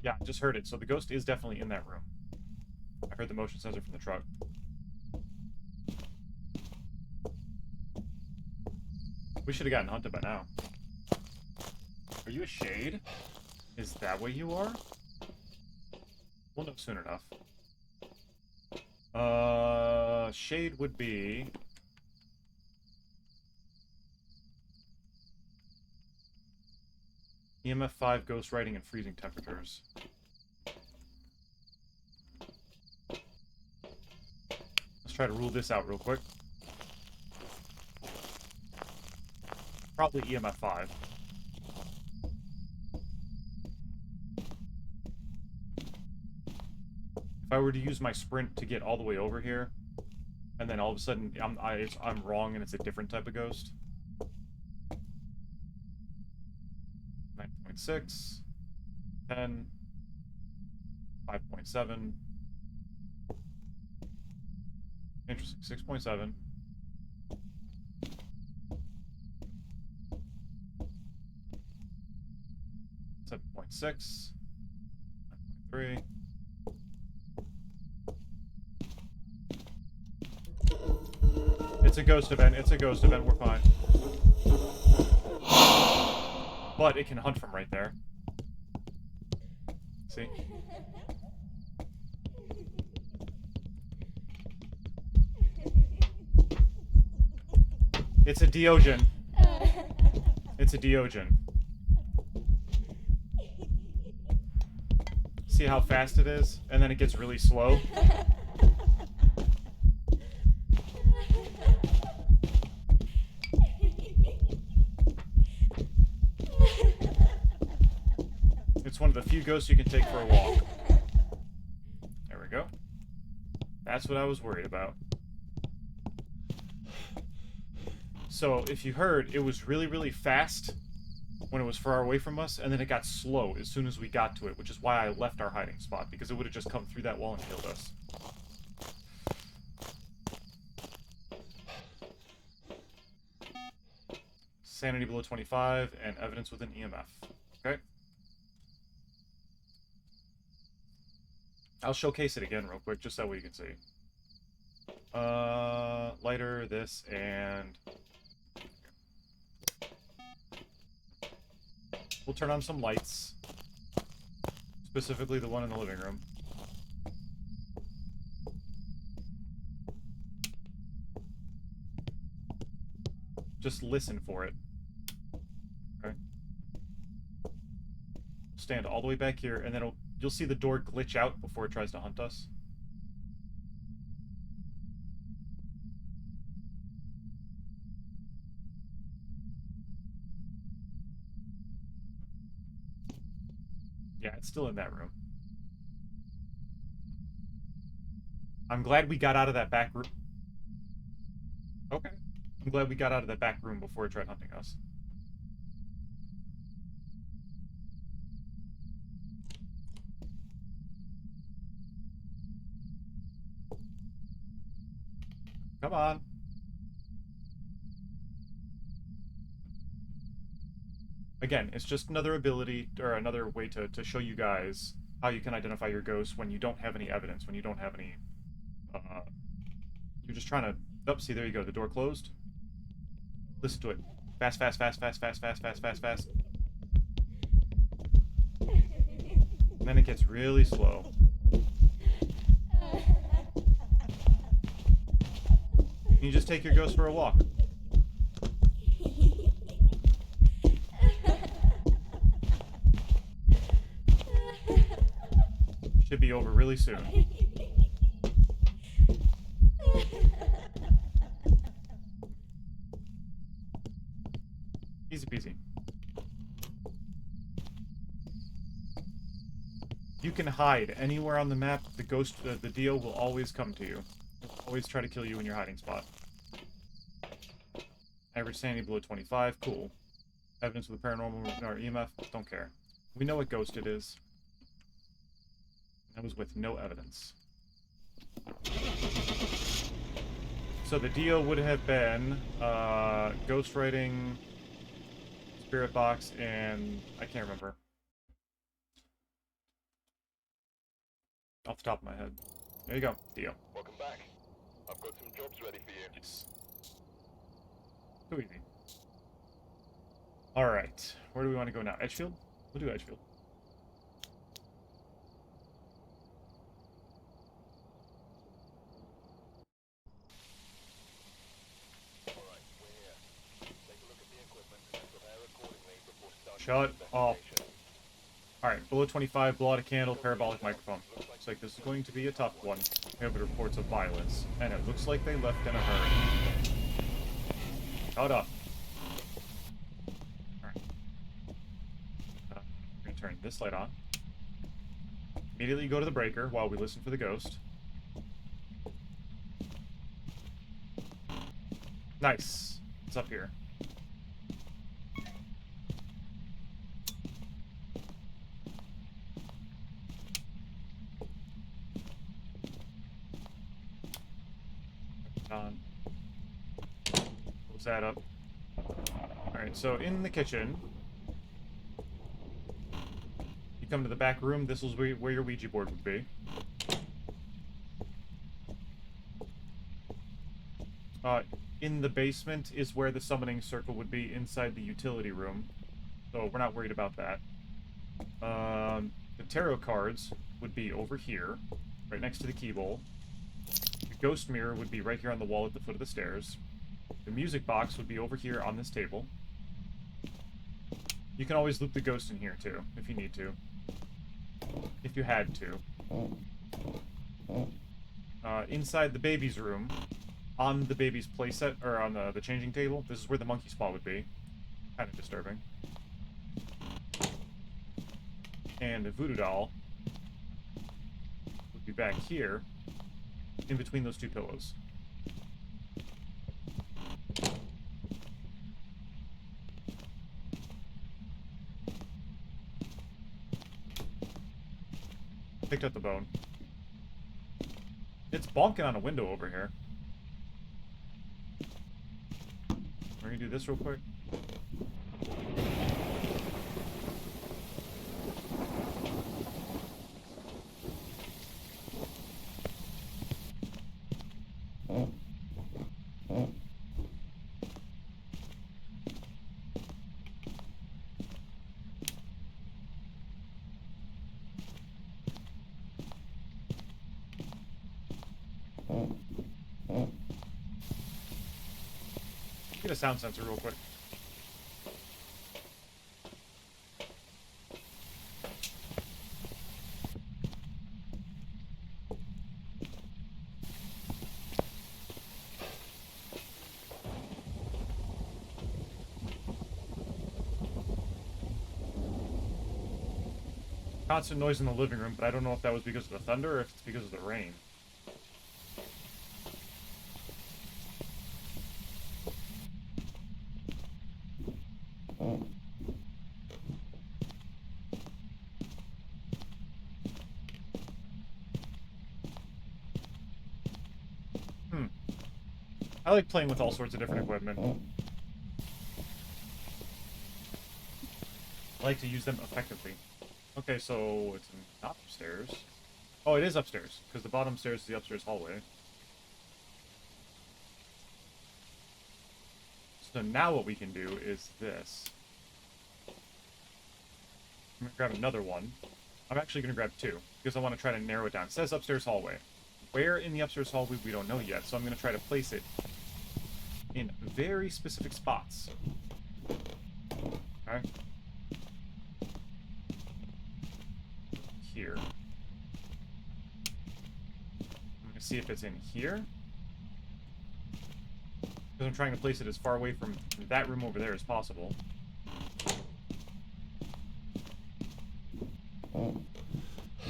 Yeah, I just heard it, so the ghost is definitely in that room. I heard the motion sensor from the truck. We should have gotten hunted by now. Are you a shade? Is that what you are? We'll know soon enough. Shade would be... EMF 5, ghost writing, and freezing temperatures. Let's try to rule this out real quick. Probably EMF 5. If I were to use my sprint to get all the way over here, and then all of a sudden I'm wrong and it's a different type of ghost. 9.6, 10, 5.7. Interesting, 6.7. 7.6. 9.3. It's a ghost event. It's a ghost event. We're fine. But it can hunt from right there. See? It's a Diogen. It's a Diogen. See how fast it is? And then it gets really slow. It's one of the few ghosts you can take for a walk. There we go. That's what I was worried about. So, if you heard, it was really, really fast when it was far away from us, and then it got slow as soon as we got to it, which is why I left our hiding spot, because it would have just come through that wall and killed us. Sanity below 25, and evidence with an EMF. Okay? I'll showcase it again real quick, just that way you can see. Lighter, this, and... We'll turn on some lights. Specifically the one in the living room. Just listen for it. Okay. Stand all the way back here, and then you'll see the door glitch out before it tries to hunt us. Yeah, it's still in that room. I'm glad we got out of that back room. Okay. I'm glad we got out of that back room before it tried hunting us. Come on. Again, it's just another ability, or another way to show you guys how you can identify your ghosts when you don't have any evidence, when you don't have any, you're just trying to, oh, see, there you go, the door closed. Listen to it. Fast, fast, fast, fast, fast, fast, fast, fast, fast. And then it gets really slow. You just take your ghost for a walk. Should be over really soon. Easy peasy. You can hide anywhere on the map. The ghost, the deal will always come to you. It'll always try to kill you in your hiding spot. Average sanity below 25. Cool. Evidence of the paranormal or EMF. Don't care. We know what ghost it is. That was with no evidence. So the deal would have been ghost writing, spirit box, and I can't remember. Off the top of my head. There you go. Deal. Welcome back. I've got some jobs ready for you. Nice. Too easy. Alright. Where do we want to go now? Edgefield? We'll do Edgefield. Alright, we're here. Take a look at the equipment and prepare accordingly before starting Shut the up. investigation. Alright, below 25, blow out a candle, parabolic microphone. Looks like this is going to be a tough one. We have reports of violence, and it looks like they left in a hurry. Shut up. Alright. We're gonna turn this light on. Immediately go to the breaker while we listen for the ghost. Nice. It's up here. On. Close that up. Alright, so in the kitchen, you come to the back room. This is where your Ouija board would be. In the basement is where the summoning circle would be inside the utility room. So we're not worried about that. The tarot cards would be over here, right next to the key bowl. The ghost mirror would be right here on the wall at the foot of the stairs. The music box would be over here on this table. You can always loop the ghost in here too, if you need to. If you had to. Inside the baby's room, on the baby's playset, or on the changing table, this is where the monkey spot would be. Kind of disturbing. And the voodoo doll would be back here, in between those two pillows. Picked up the bone. It's bonking on a window over here. We're gonna do this real quick. Get a sound sensor real quick. Constant noise in the living room, but I don't know if that was because of the thunder or if it's because of the rain. I like playing with all sorts of different equipment. I like to use them effectively. Okay, so it's not upstairs. Oh, it is upstairs, because the bottom stairs is the upstairs hallway. So now what we can do is this. I'm going to grab another one. I'm actually going to grab two, because I want to try to narrow it down. It says upstairs hallway. Where in the upstairs hallway, we don't know yet, so I'm going to try to place it in very specific spots. Okay? Here. I'm going to see if it's in here. Because I'm trying to place it as far away from that room over there as possible.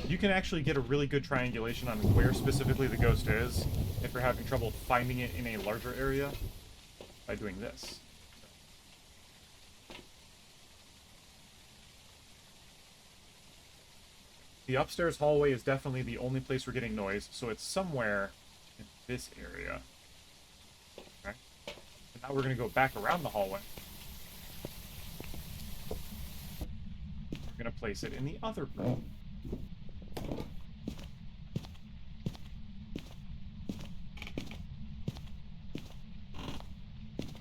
You can actually get a really good triangulation on where specifically the ghost is if you're having trouble finding it in a larger area by doing this. The upstairs hallway is definitely the only place we're getting noise, so it's somewhere in this area. Okay. And now we're going to go back around the hallway. We're going to place it in the other room.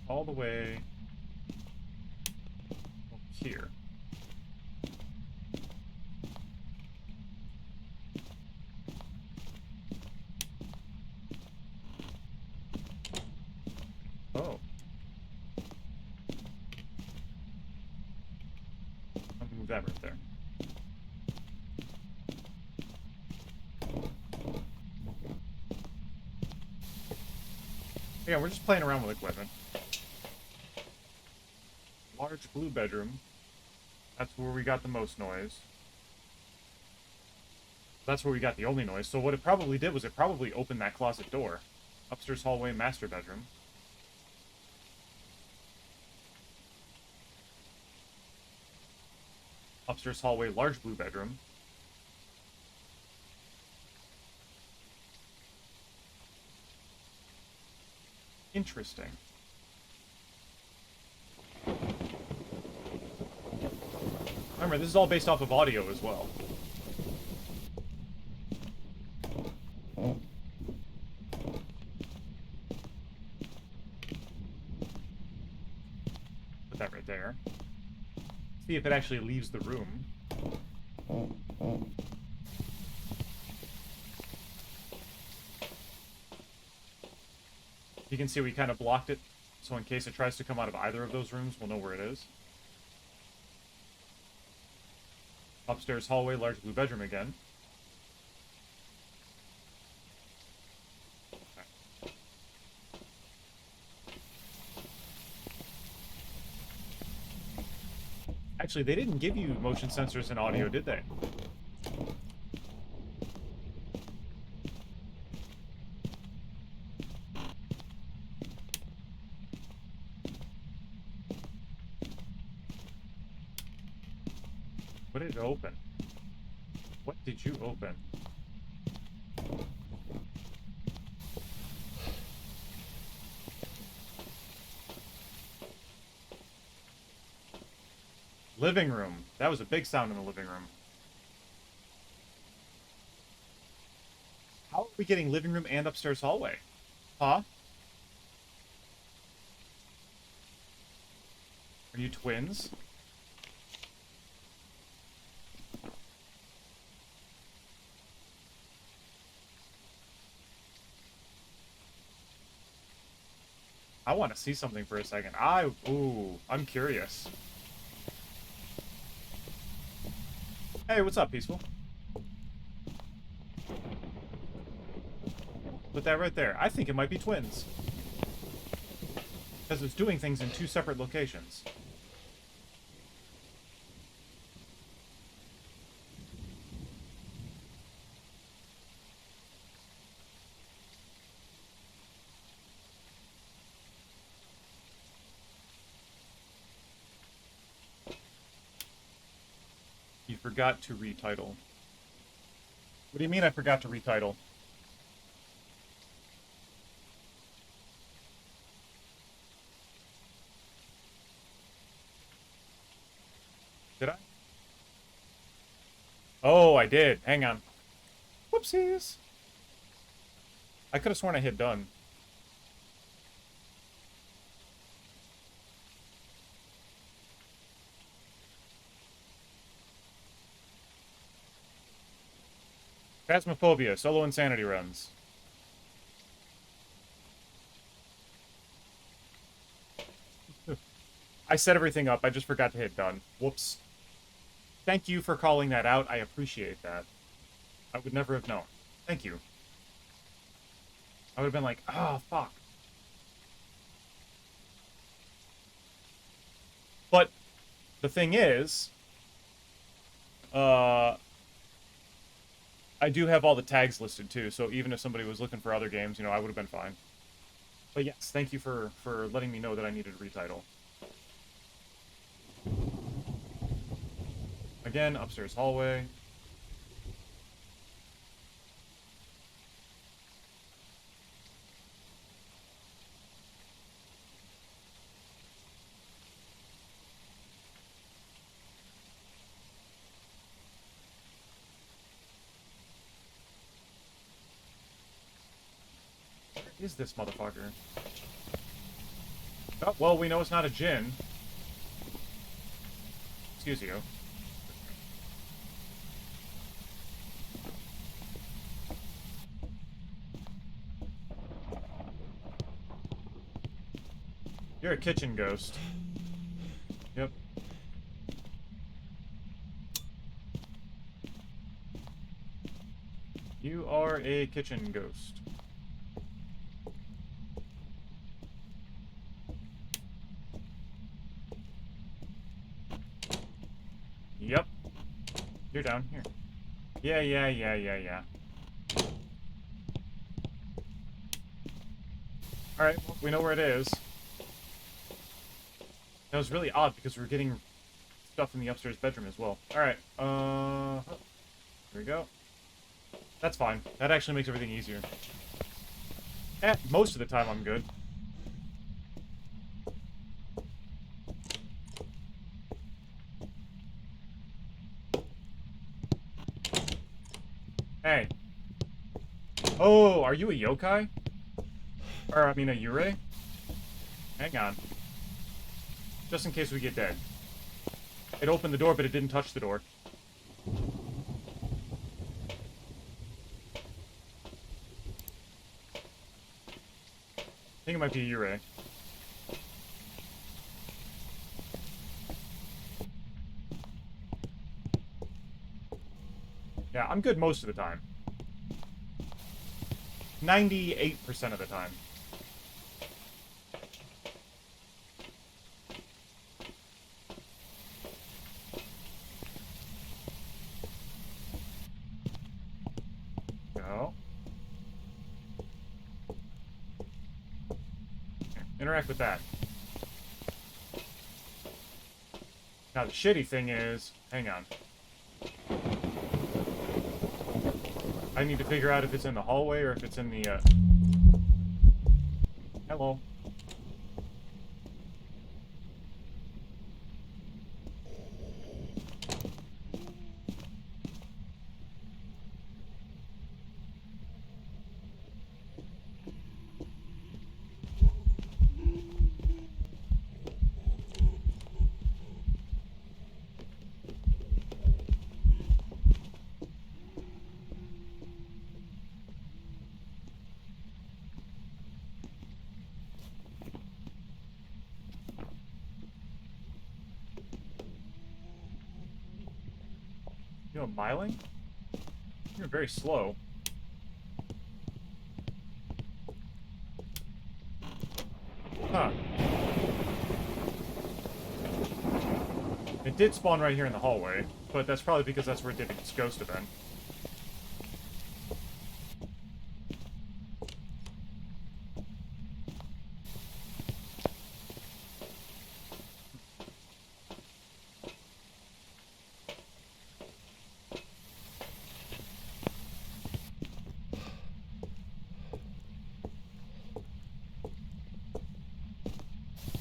All the way over here. Oh. I'm gonna move that right there. Yeah, we're just playing around with equipment. Large blue bedroom. That's where we got the most noise. That's where we got the only noise. So what it probably did was it probably opened that closet door. Upstairs hallway, master bedroom. Upstairs hallway, large blue bedroom. Interesting. Remember, this is all based off of audio as well. Put that right there. See if it actually leaves the room. You can see we kind of blocked it, so in case it tries to come out of either of those rooms, we'll know where it is. Upstairs hallway, large blue bedroom again. Okay. Actually, they didn't give you motion sensors and audio, did they? What did it open? What did you open? Living room. That was a big sound in the living room. How are we getting living room and upstairs hallway? Huh? Are you twins? I want to see something for a second. Ooh, I'm curious. Hey, what's up, Peaceful? Put that right there. I think it might be twins. Because it's doing things in two separate locations. You forgot to retitle. What do you mean I forgot to retitle? Did I? Oh, I did. Hang on. Whoopsies. I could have sworn I hit done. Phasmophobia, solo insanity runs. I set everything up. I just forgot to hit done. Whoops. Thank you for calling that out. I appreciate that. I would never have known. Thank you. I would have been like, oh, fuck. But the thing is, I do have all the tags listed too, so even if somebody was looking for other games, you know, I would have been fine. But yes, thank you for letting me know that I needed a retitle. Again, upstairs hallway. Where is this motherfucker? Oh, well, we know it's not a djinn. Excuse you. You're a kitchen ghost. Yep. You are a kitchen ghost. Yep. You're down here. Yeah. Alright, well, we know where it is. That was really odd because we're getting stuff in the upstairs bedroom as well. Alright, here we go. That's fine. That actually makes everything easier. Most of the time I'm good. Hey. Oh, are you a yokai? Or, I mean, a yurei? Hang on. Just in case we get dead. It opened the door, but it didn't touch the door. I think it might be a yurei. Yeah, I'm good most of the time. 98% of the time. Go. Here, interact with that. Now the shitty thing is... Hang on. I need to figure out if it's in the hallway or if it's in the, Hello. You know, miling? You're very slow. Huh. It did spawn right here in the hallway, but that's probably because that's where it did its ghost event.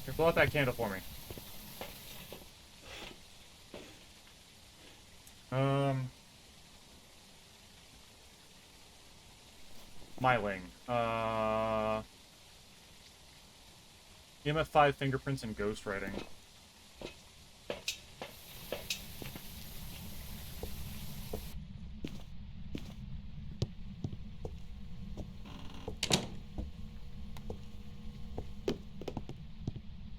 Here, blow out that candle for me. Myling. EMF5 fingerprints and ghostwriting.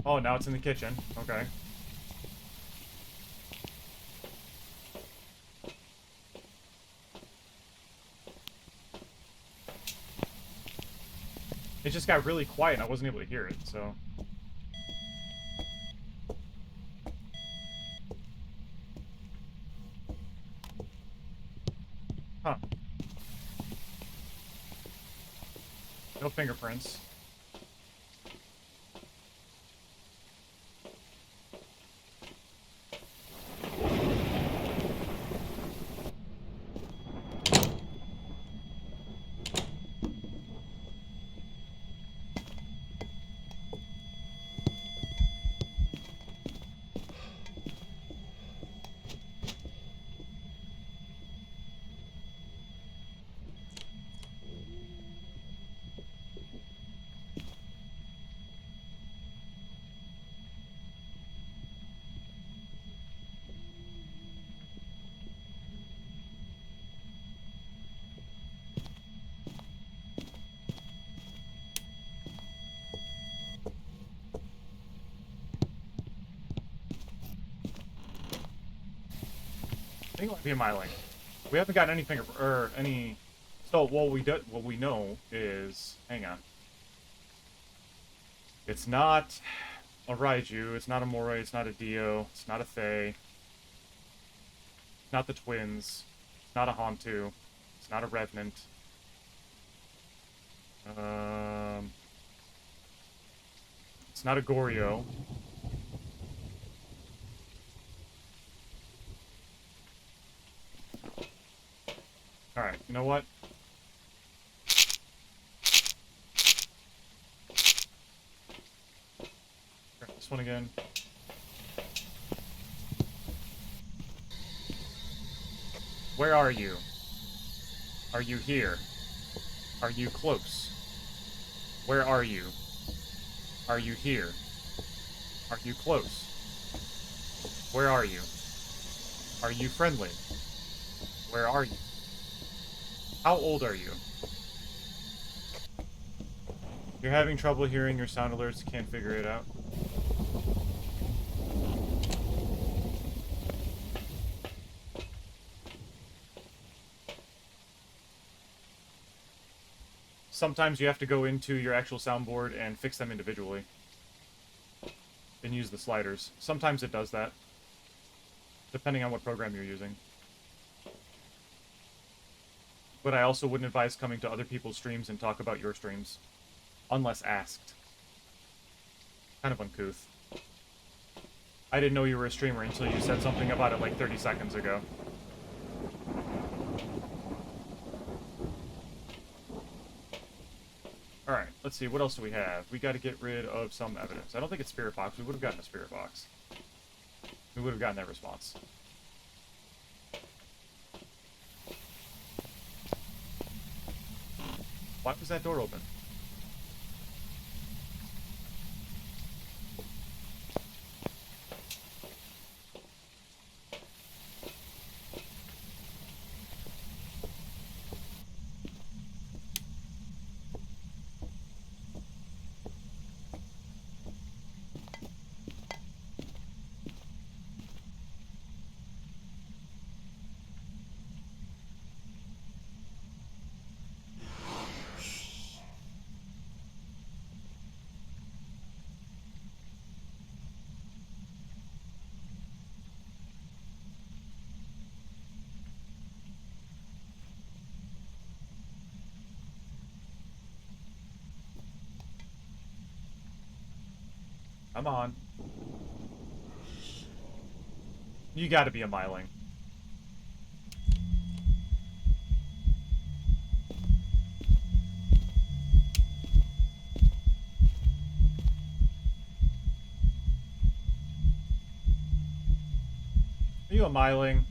Oh, now it's in the kitchen. Okay. It just got really quiet and I wasn't able to hear it, so... Huh. No fingerprints. I think it might be a Myling. We haven't got any any... So, what we know is... Hang on. It's not a Raiju, it's not a Moray, it's not a Dio, it's not a Fae. It's not the twins. It's not a Hantu. It's not a Revenant. It's not a Goryo. Alright, you know what? Try this one again. Where are you? Are you here? Are you close? Where are you? Are you here? Are you close? Where are you? Are you friendly? Where are you? How old are you? You're having trouble hearing your sound alerts, can't figure it out. Sometimes you have to go into your actual soundboard and fix them individually. And use the sliders. Sometimes it does that. Depending on what program you're using. But I also wouldn't advise coming to other people's streams and talk about your streams. Unless asked. Kind of uncouth. I didn't know you were a streamer until you said something about it like 30 seconds ago. Alright, let's see, what else do we have? We gotta get rid of some evidence. I don't think it's Spirit Box. We would have gotten a Spirit Box. We would have gotten that response. Why was that door open? Come on. You gotta be a Myling. Are you a Myling?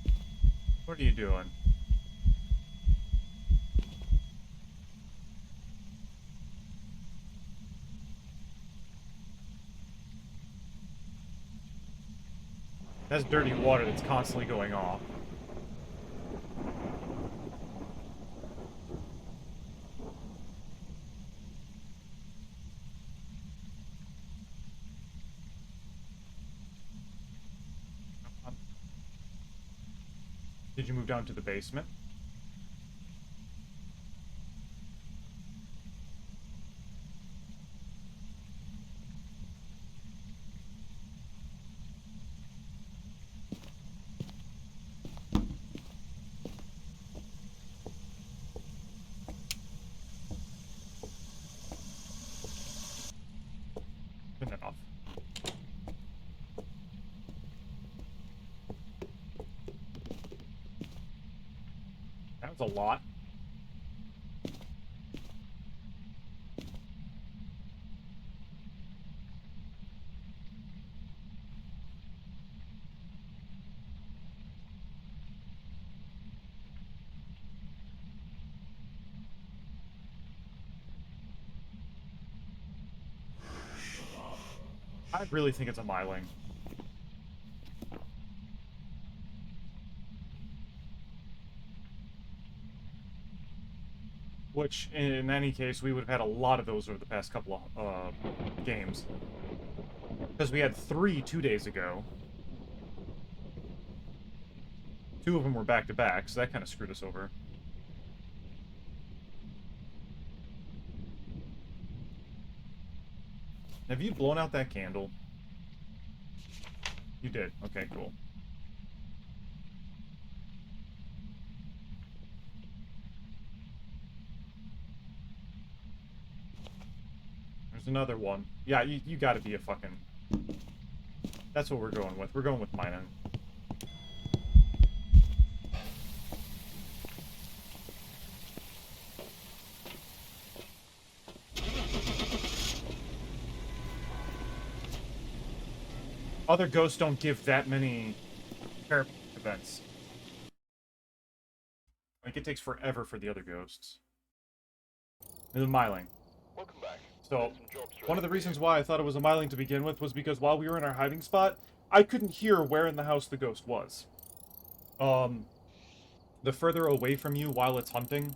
What are you doing? That's dirty water that's constantly going off. Did you move down to the basement? Turn that off. That was a lot. I really think it's a myling. Which, in any case, we would have had a lot of those over the past couple of games. Because we had 3 2 days ago. 2 of them were back-to-back, so that kind of screwed us over. Have you blown out that candle? You did. Okay, cool. There's another one. Yeah, you gotta be a fucking... That's what we're going with. We're going with mine. Other ghosts don't give that many paranormal events. Like, it takes forever for the other ghosts. And the myling. Welcome back. So, one of the reasons why I thought it was a myling to begin with was because while we were in our hiding spot, I couldn't hear where in the house the ghost was. The further away from you while it's hunting,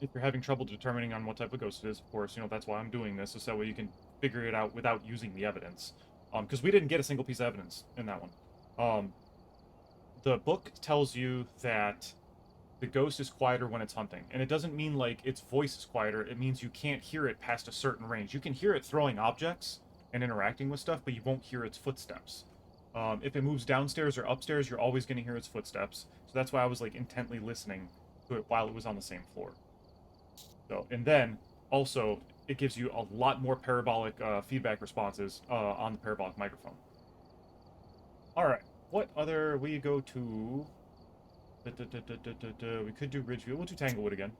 if you're having trouble determining on what type of ghost it is, of course, you know, that's why I'm doing this, is that way you can figure it out without using the evidence. Because we didn't get a single piece of evidence in that one. The book tells you that the ghost is quieter when it's hunting. And it doesn't mean, like, its voice is quieter. It means you can't hear it past a certain range. You can hear it throwing objects and interacting with stuff, but you won't hear its footsteps. If it moves downstairs or upstairs, you're always going to hear its footsteps. So that's why I was, like, intently listening to it while it was on the same floor. So, and then, also, it gives you a lot more parabolic feedback responses on the parabolic microphone. Alright, what other... We go to... We could do Ridgeview. We'll do Tanglewood again.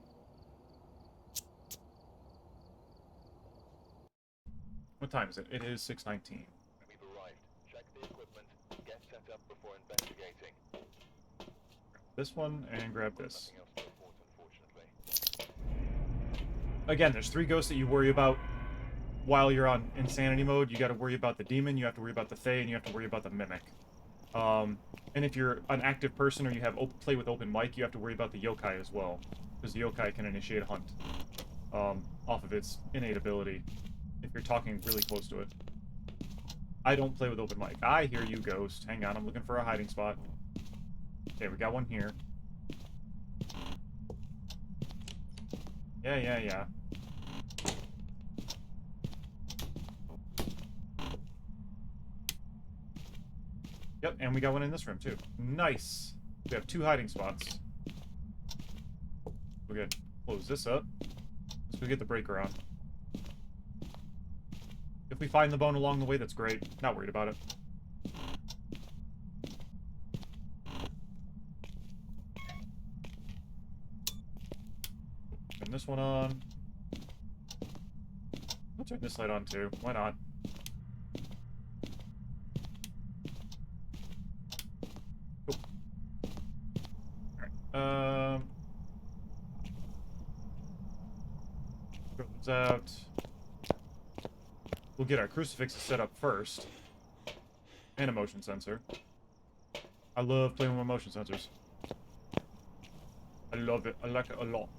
What time is it? It is 6:19. We've arrived. Check the equipment. Get set up before investigating. This one, and grab this. Nothing else to report, unfortunately. Again, there's 3 ghosts that you worry about while you're on insanity mode. You gotta worry about the demon, you have to worry about the fae, and you have to worry about the mimic. And if you're an active person or you have play with open mic, you have to worry about the yokai as well. Because the yokai can initiate a hunt off of its innate ability if you're talking really close to it. I don't play with open mic. I hear you, ghost. Hang on, I'm looking for a hiding spot. Okay, we got one here. Yeah. Yep, and we got one in this room, too. Nice! We have 2 hiding spots. We're gonna close this up. Let's go get the breaker on. If we find the bone along the way, that's great. Not worried about it. Turn this one on. I'll turn this light on, too. Why not? Cool. out. We'll get our crucifixes set up first. And a motion sensor. I love playing with motion sensors. I love it. I like it a lot.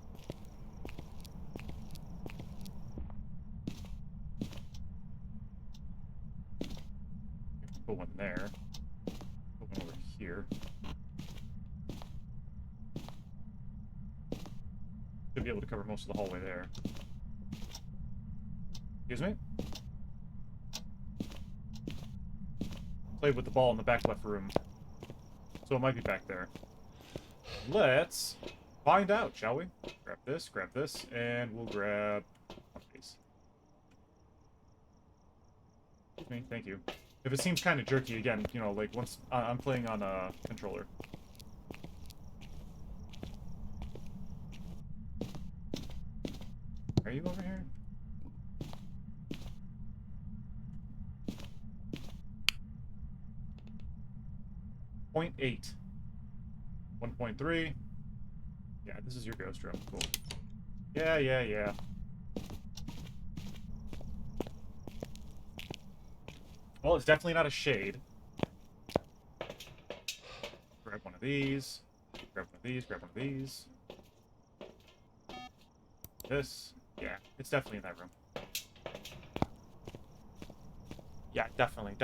Put one there. Put one over here. Should be able to cover most of the hallway there. Excuse me? Played with the ball in the back left room. So it might be back there. Let's find out, shall we? Grab this, and we'll grab one piece. Excuse me, thank you. If it seems kind of jerky again, you know, like once I'm playing on a controller. Are you over here? .8. 1.3. Yeah, this is your ghost room. Cool. Yeah. Well, it's definitely not a shade. Grab one of these. Grab one of these. Grab one of these. This. Yeah, it's definitely in that room. Yeah, definitely.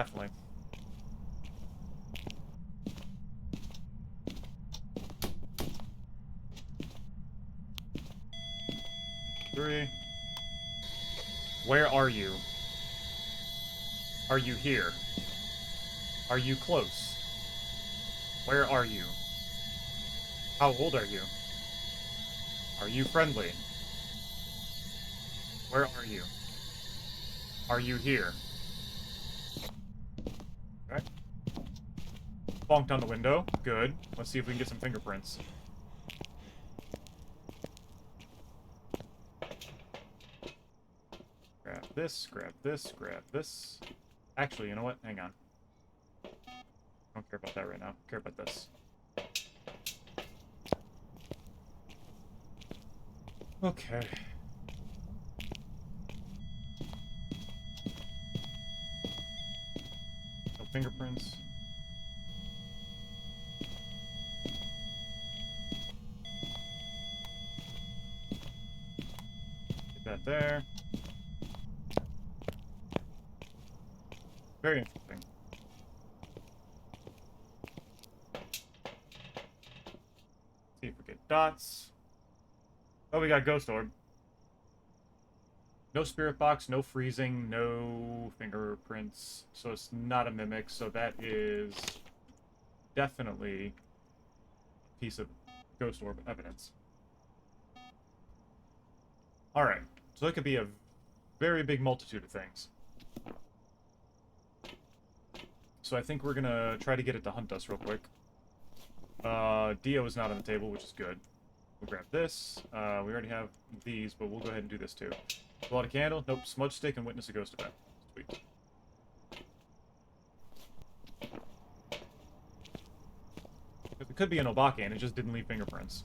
3. Where are you? Are you here? Are you close? Where are you? How old are you? Are you friendly? Where are you? Are you here? Okay. Bonked on the window. Good. Let's see if we can get some fingerprints. Grab this. Actually, you know what? Hang on. I don't care about that right now. I care about this. Okay. No fingerprints. Get that there. Very interesting. See if we get dots. Oh, we got Ghost Orb. No Spirit Box, no freezing, no fingerprints. So it's not a mimic, so that is definitely a piece of Ghost Orb evidence. Alright, so that could be a very big multitude of things. So I think we're gonna try to get it to hunt us real quick. Dio is not on the table, which is good. We'll grab this. We already have these, but we'll go ahead and do this too. Blow out a candle. Nope. Smudge stick and witness a ghost event. Sweet. It could be an Obake, and it just didn't leave fingerprints.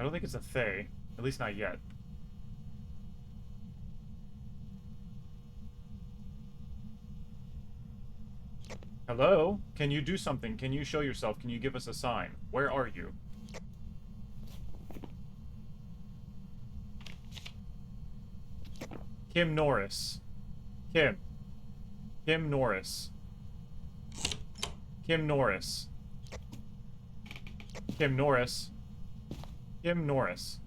I don't think it's a Thay. At least not yet. Hello? Can you do something? Can you show yourself? Can you give us a sign? Where are you? Kim Norris. Kim. Kim Norris. Kim Norris. Kim Norris. Kim Norris.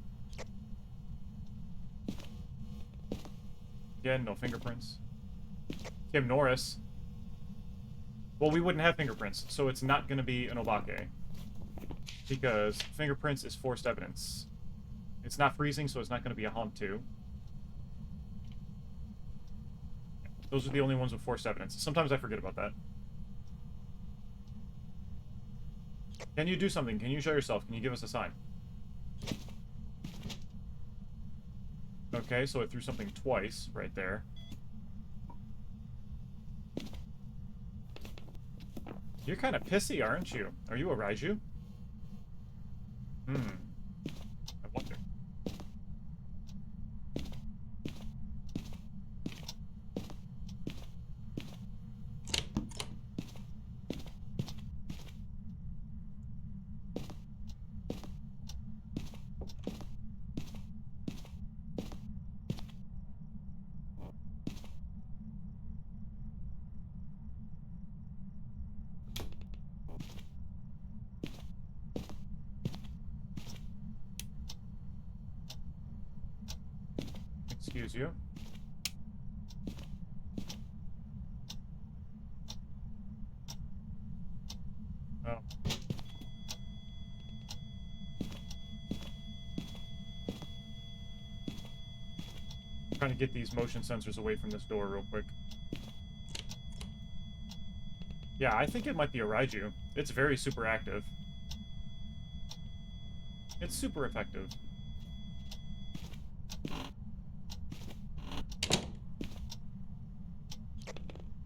Again, no fingerprints. Kim Norris. Well, we wouldn't have fingerprints, so it's not going to be an Obake. Because fingerprints is forced evidence. It's not freezing, so it's not going to be a haunt too. Those are the only ones with forced evidence. Sometimes I forget about that. Can you do something? Can you show yourself? Can you give us a sign? Okay, so it threw something twice right there. You're kind of pissy, aren't you? Are you a Raiju? Hmm. I wonder. Excuse you. Oh. Trying to get these motion sensors away from this door real quick. Yeah, I think it might be a Raiju. It's very super active. It's super effective.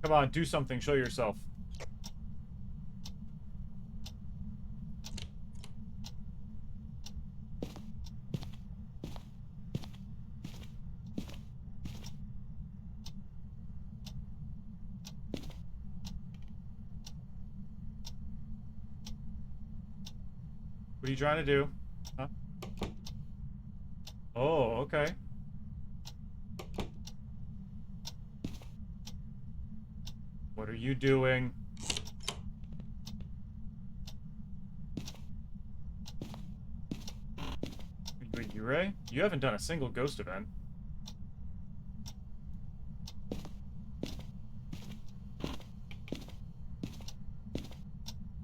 Come on, do something. Show yourself. What are you trying to do? Huh? Oh, okay. What are you doing? Are you a Yurei? You haven't done a single ghost event.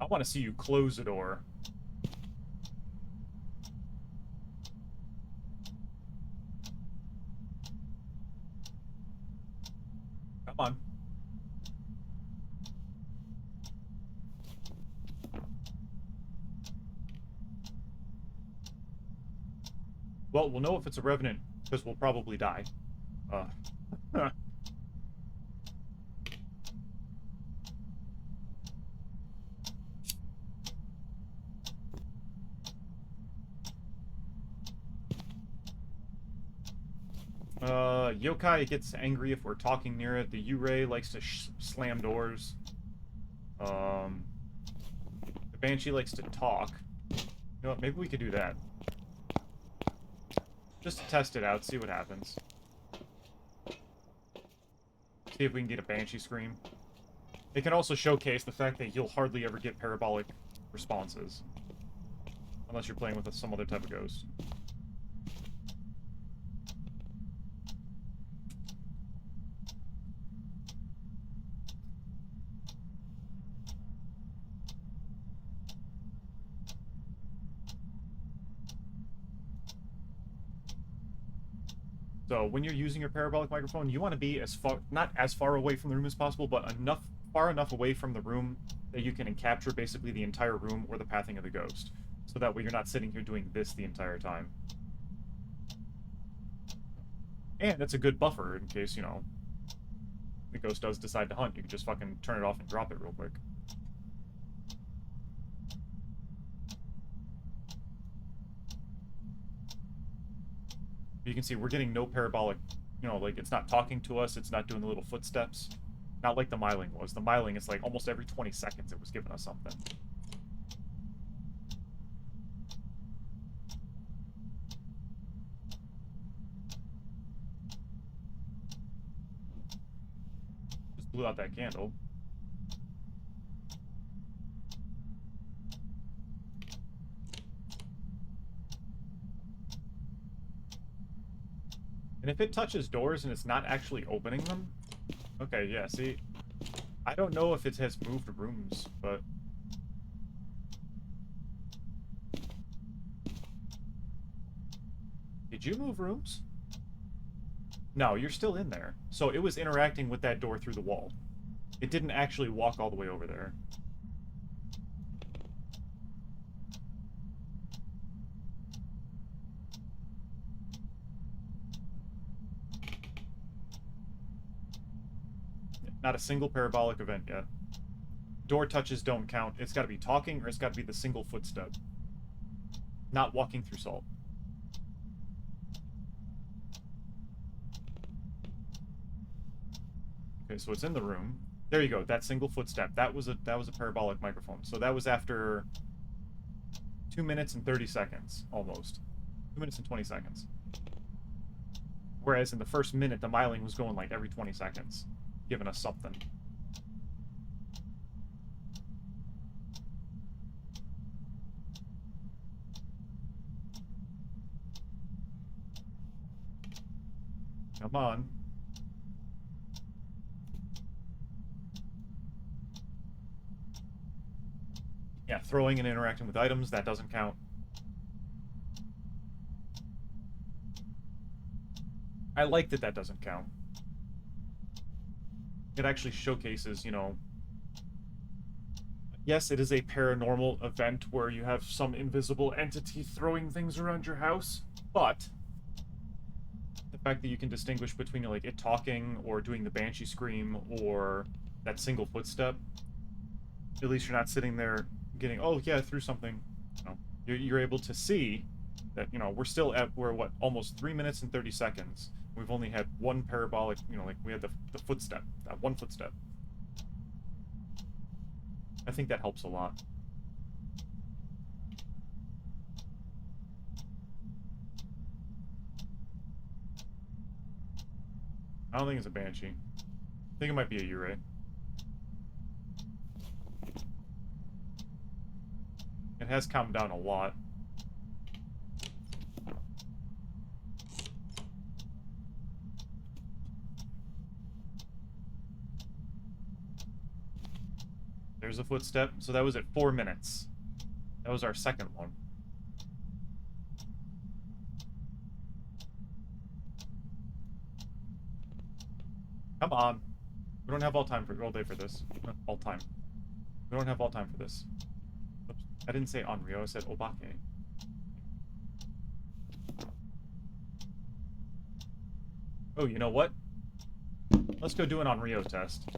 I want to see you close the door. Come on. Well, we'll know if it's a Revenant, because we'll probably die. Yokai gets angry if we're talking near it. The Yurei likes to slam doors. The Banshee likes to talk. You know what, maybe we could do that. Just to test it out, see what happens. See if we can get a Banshee scream. It can also showcase the fact that you'll hardly ever get parabolic responses. Unless you're playing with some other type of ghost. So when you're using your parabolic microphone, you want to be as far, not as far away from the room as possible, but far enough away from the room that you can capture basically the entire room or the pathing of the ghost. So that way you're not sitting here doing this the entire time. And it's a good buffer in case, you know, the ghost does decide to hunt. You can just fucking turn it off and drop it real quick. You can see we're getting no parabolic, you know, like, it's not talking to us, it's not doing the little footsteps. Not like the Myling was. The Myling, it's like almost every 20 seconds it was giving us something. Just blew out that candle. And if it touches doors and it's not actually opening them... Okay, yeah, see... I don't know if it has moved rooms, but... Did you move rooms? No, you're still in there. So it was interacting with that door through the wall. It didn't actually walk all the way over there. Not a single parabolic event yet. Door touches don't count. It's got to be talking or it's got to be the single footstep. Not walking through salt. Okay, so it's in the room. There you go. That single footstep. That was a parabolic microphone. So that was after 2 minutes and 30 seconds, almost. 2 minutes and 20 seconds. Whereas in the first minute, the myling was going like every 20 seconds, giving us something. Come on. Yeah, throwing and interacting with items, that doesn't count. I like that that doesn't count. It actually showcases, you know... Yes, it is a paranormal event where you have some invisible entity throwing things around your house, but... the fact that you can distinguish between, like, it talking or doing the banshee scream or that single footstep, at least you're not sitting there getting, oh, yeah, I threw something. No. You're able to see that, you know, we're, what, almost 3 minutes and 30 seconds. We've only had one parabolic, you know, like, we had the footstep, that one footstep. I think that helps a lot. I don't think it's a banshee. I think it might be a Yurei. It has calmed down a lot. There's a footstep. So that was at 4 minutes. That was our second one. Come on. We don't have all day for this. All time. We don't have all time for this. Oops. I didn't say Onryo, I said Obake. Oh, you know what? Let's go do an Onryo test.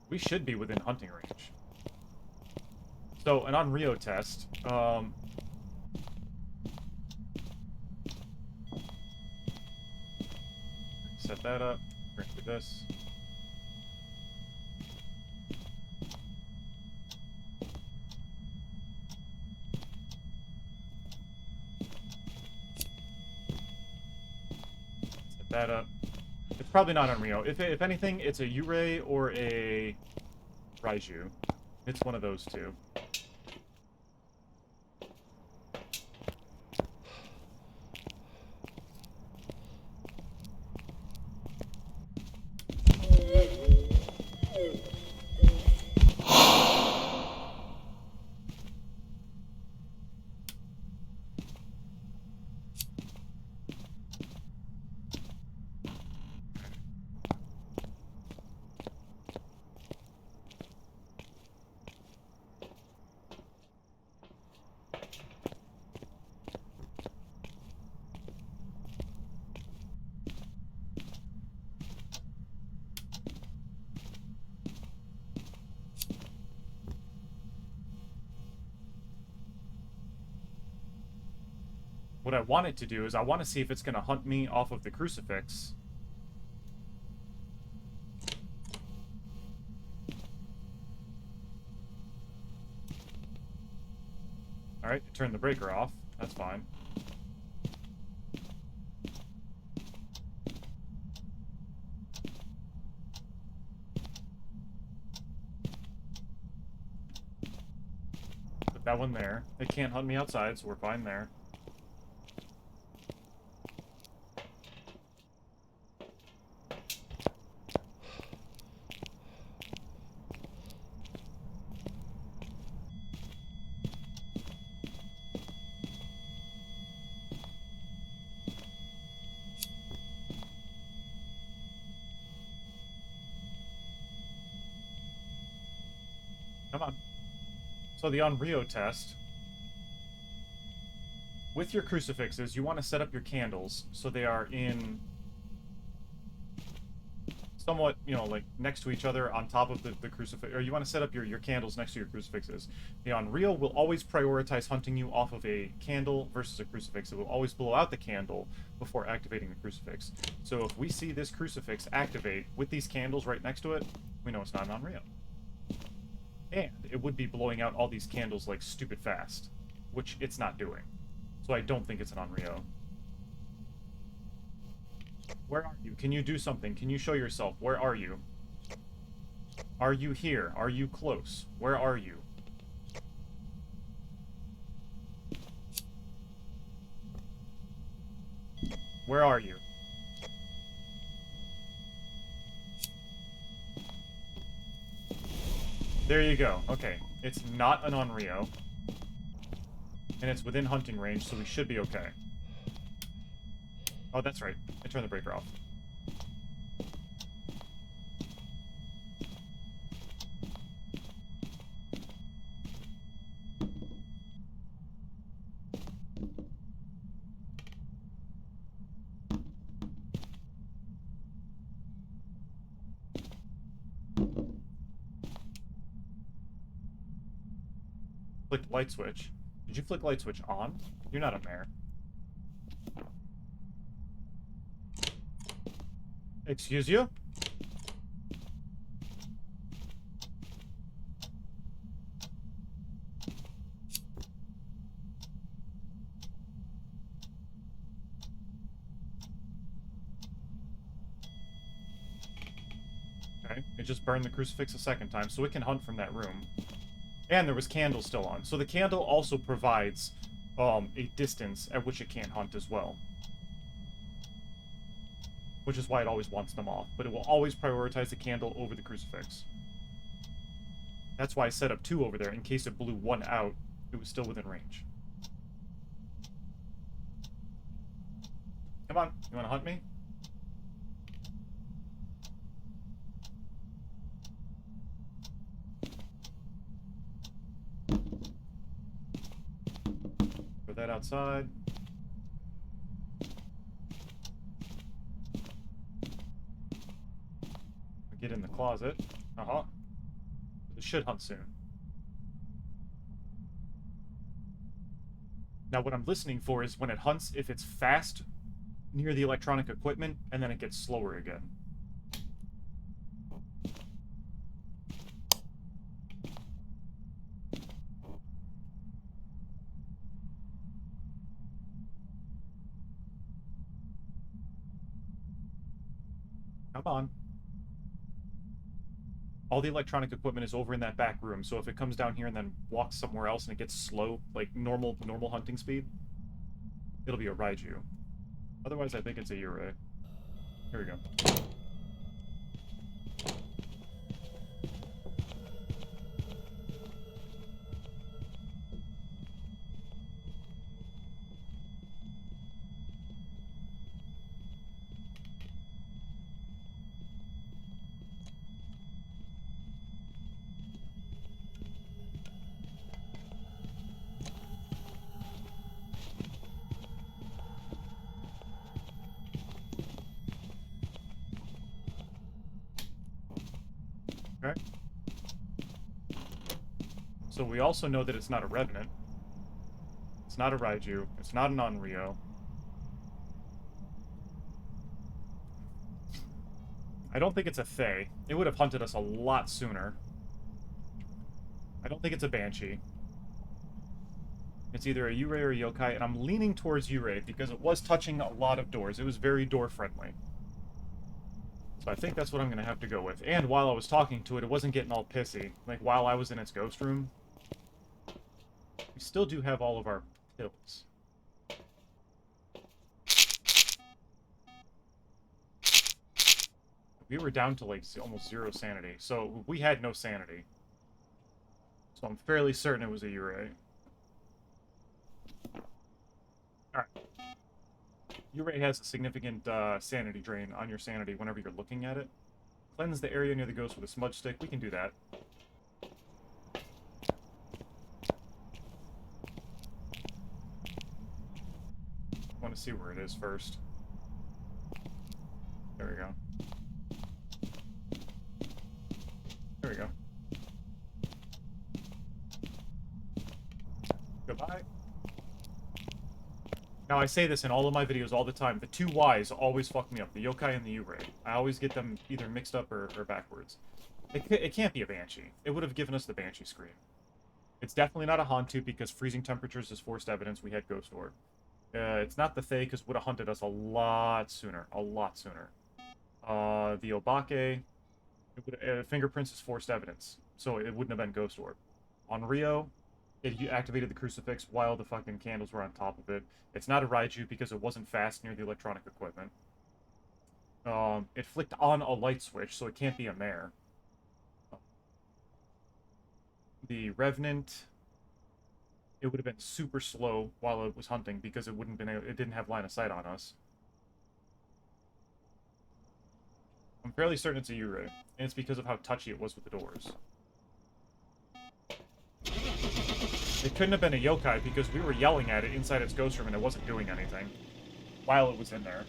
We should be within hunting range. So, an Onryo test. Set that up. Bring it to this. Set that up. It's probably not Onryo. If anything, it's a Yurei or a Raiju. It's one of those two. What I want it to do is I want to see if it's going to hunt me off of the crucifix. Alright, turn the breaker off. That's fine. Put that one there. It can't hunt me outside, so we're fine there. Come on. So the Onryo test. with your crucifixes, you want to set up your candles so they are in somewhat, you know, like next to each other on top of the crucifix, or you want to set up your candles next to your crucifixes. The Unreal will always prioritize hunting you off of a candle versus a crucifix. It will always blow out the candle before activating the crucifix. So if we see this crucifix activate with these candles right next to it, we know it's not an Unreal. And it would be blowing out all these candles like stupid fast, which it's not doing. So I don't think it's an Unreal. Where are you? Can you do something? Can you show yourself? Where are you? Are you here? Are you close? Where are you? Where are you? There you go. Okay. It's not an Onryo. And it's within hunting range, so we should be okay. Oh, that's right. I turned the breaker off. Flicked light switch. Did you flick light switch on? You're not a mare. Excuse you? Okay, it just burned the crucifix a second time, so it can hunt from that room. And there was candles still on. So the candle also provides a distance at which it can't hunt as well. Which is why it always wants them off. But it will always prioritize the candle over the crucifix. That's why I set up 2 over there. In case it blew 1 out, it was still within range. Come on, you want to hunt me? Put that outside. Get in the closet. Uh-huh. It should hunt soon. Now what I'm listening for is when it hunts, if it's fast near the electronic equipment, and then it gets slower again. Come on. All the electronic equipment is over in that back room, so if it comes down here and then walks somewhere else and it gets slow, like normal hunting speed, it'll be a Raiju. Otherwise, I think it's a Yurei. Here we go. Okay. So we also know that it's not a Revenant. It's not a Raiju. It's not an Onryo. I don't think it's a Thay. It would have hunted us a lot sooner. I don't think it's a Banshee. It's either a Yurei or a Yokai, and I'm leaning towards Yurei because it was touching a lot of doors. It was very door-friendly. So I think that's what I'm going to have to go with. And while I was talking to it, it wasn't getting all pissy. Like, while I was in its ghost room. We still do have all of our pills. We were down to, like, almost 0 sanity. So we had no sanity. So I'm fairly certain it was a Yurei. Alright. Yurei has a significant sanity drain on your sanity whenever you're looking at it. Cleanse the area near the ghost with a smudge stick. We can do that. want to see where it is first. There we go. There we go. Goodbye. Now, I say this in all of my videos all the time. The two Ys always fuck me up. The yokai and the Ure. I always get them either mixed up or backwards. It can't be a Banshee. It would have given us the Banshee scream. It's definitely not a Hantu because freezing temperatures is forced evidence. We had Ghost Orb. It's not the Thaye because would have hunted us a lot sooner. A lot sooner. The Obake, fingerprints is forced evidence, so it wouldn't have been Ghost Orb. On Rio, it activated the crucifix while the fucking candles were on top of it. It's not a Raiju because it wasn't fast near the electronic equipment. It flicked on a light switch, so it can't be a mare. The Revenant, it would have been super slow while it was hunting because it didn't have line of sight on us. I'm fairly certain it's a Ure, and it's because of how touchy it was with the doors. It couldn't have been a yokai because we were yelling at it inside its ghost room and it wasn't doing anything while it was in there.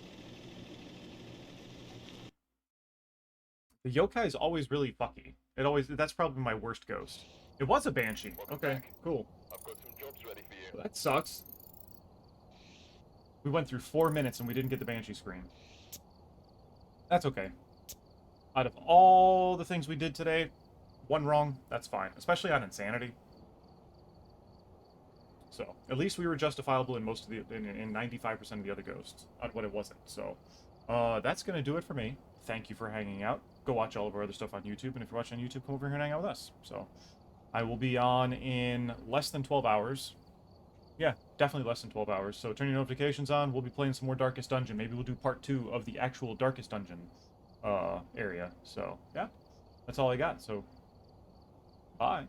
The yokai is always really fucky. That's probably my worst ghost. It was a Banshee. Okay, cool. I've got some jobs ready for you. Well, that sucks. We went through 4 minutes and we didn't get the Banshee scream. That's okay. Out of all the things we did today, one wrong, that's fine. Especially on Insanity. So, at least we were justifiable in most of the, in 95% of the other ghosts, on what it wasn't. So, that's gonna do it for me. Thank you for hanging out. Go watch all of our other stuff on YouTube, and if you're watching on YouTube, come over here and hang out with us. So, I will be on in less than 12 hours. Yeah, definitely less than 12 hours. So turn your notifications on. We'll be playing some more Darkest Dungeon. Maybe we'll do part 2 of the actual Darkest Dungeon area. So, yeah, that's all I got. So, bye.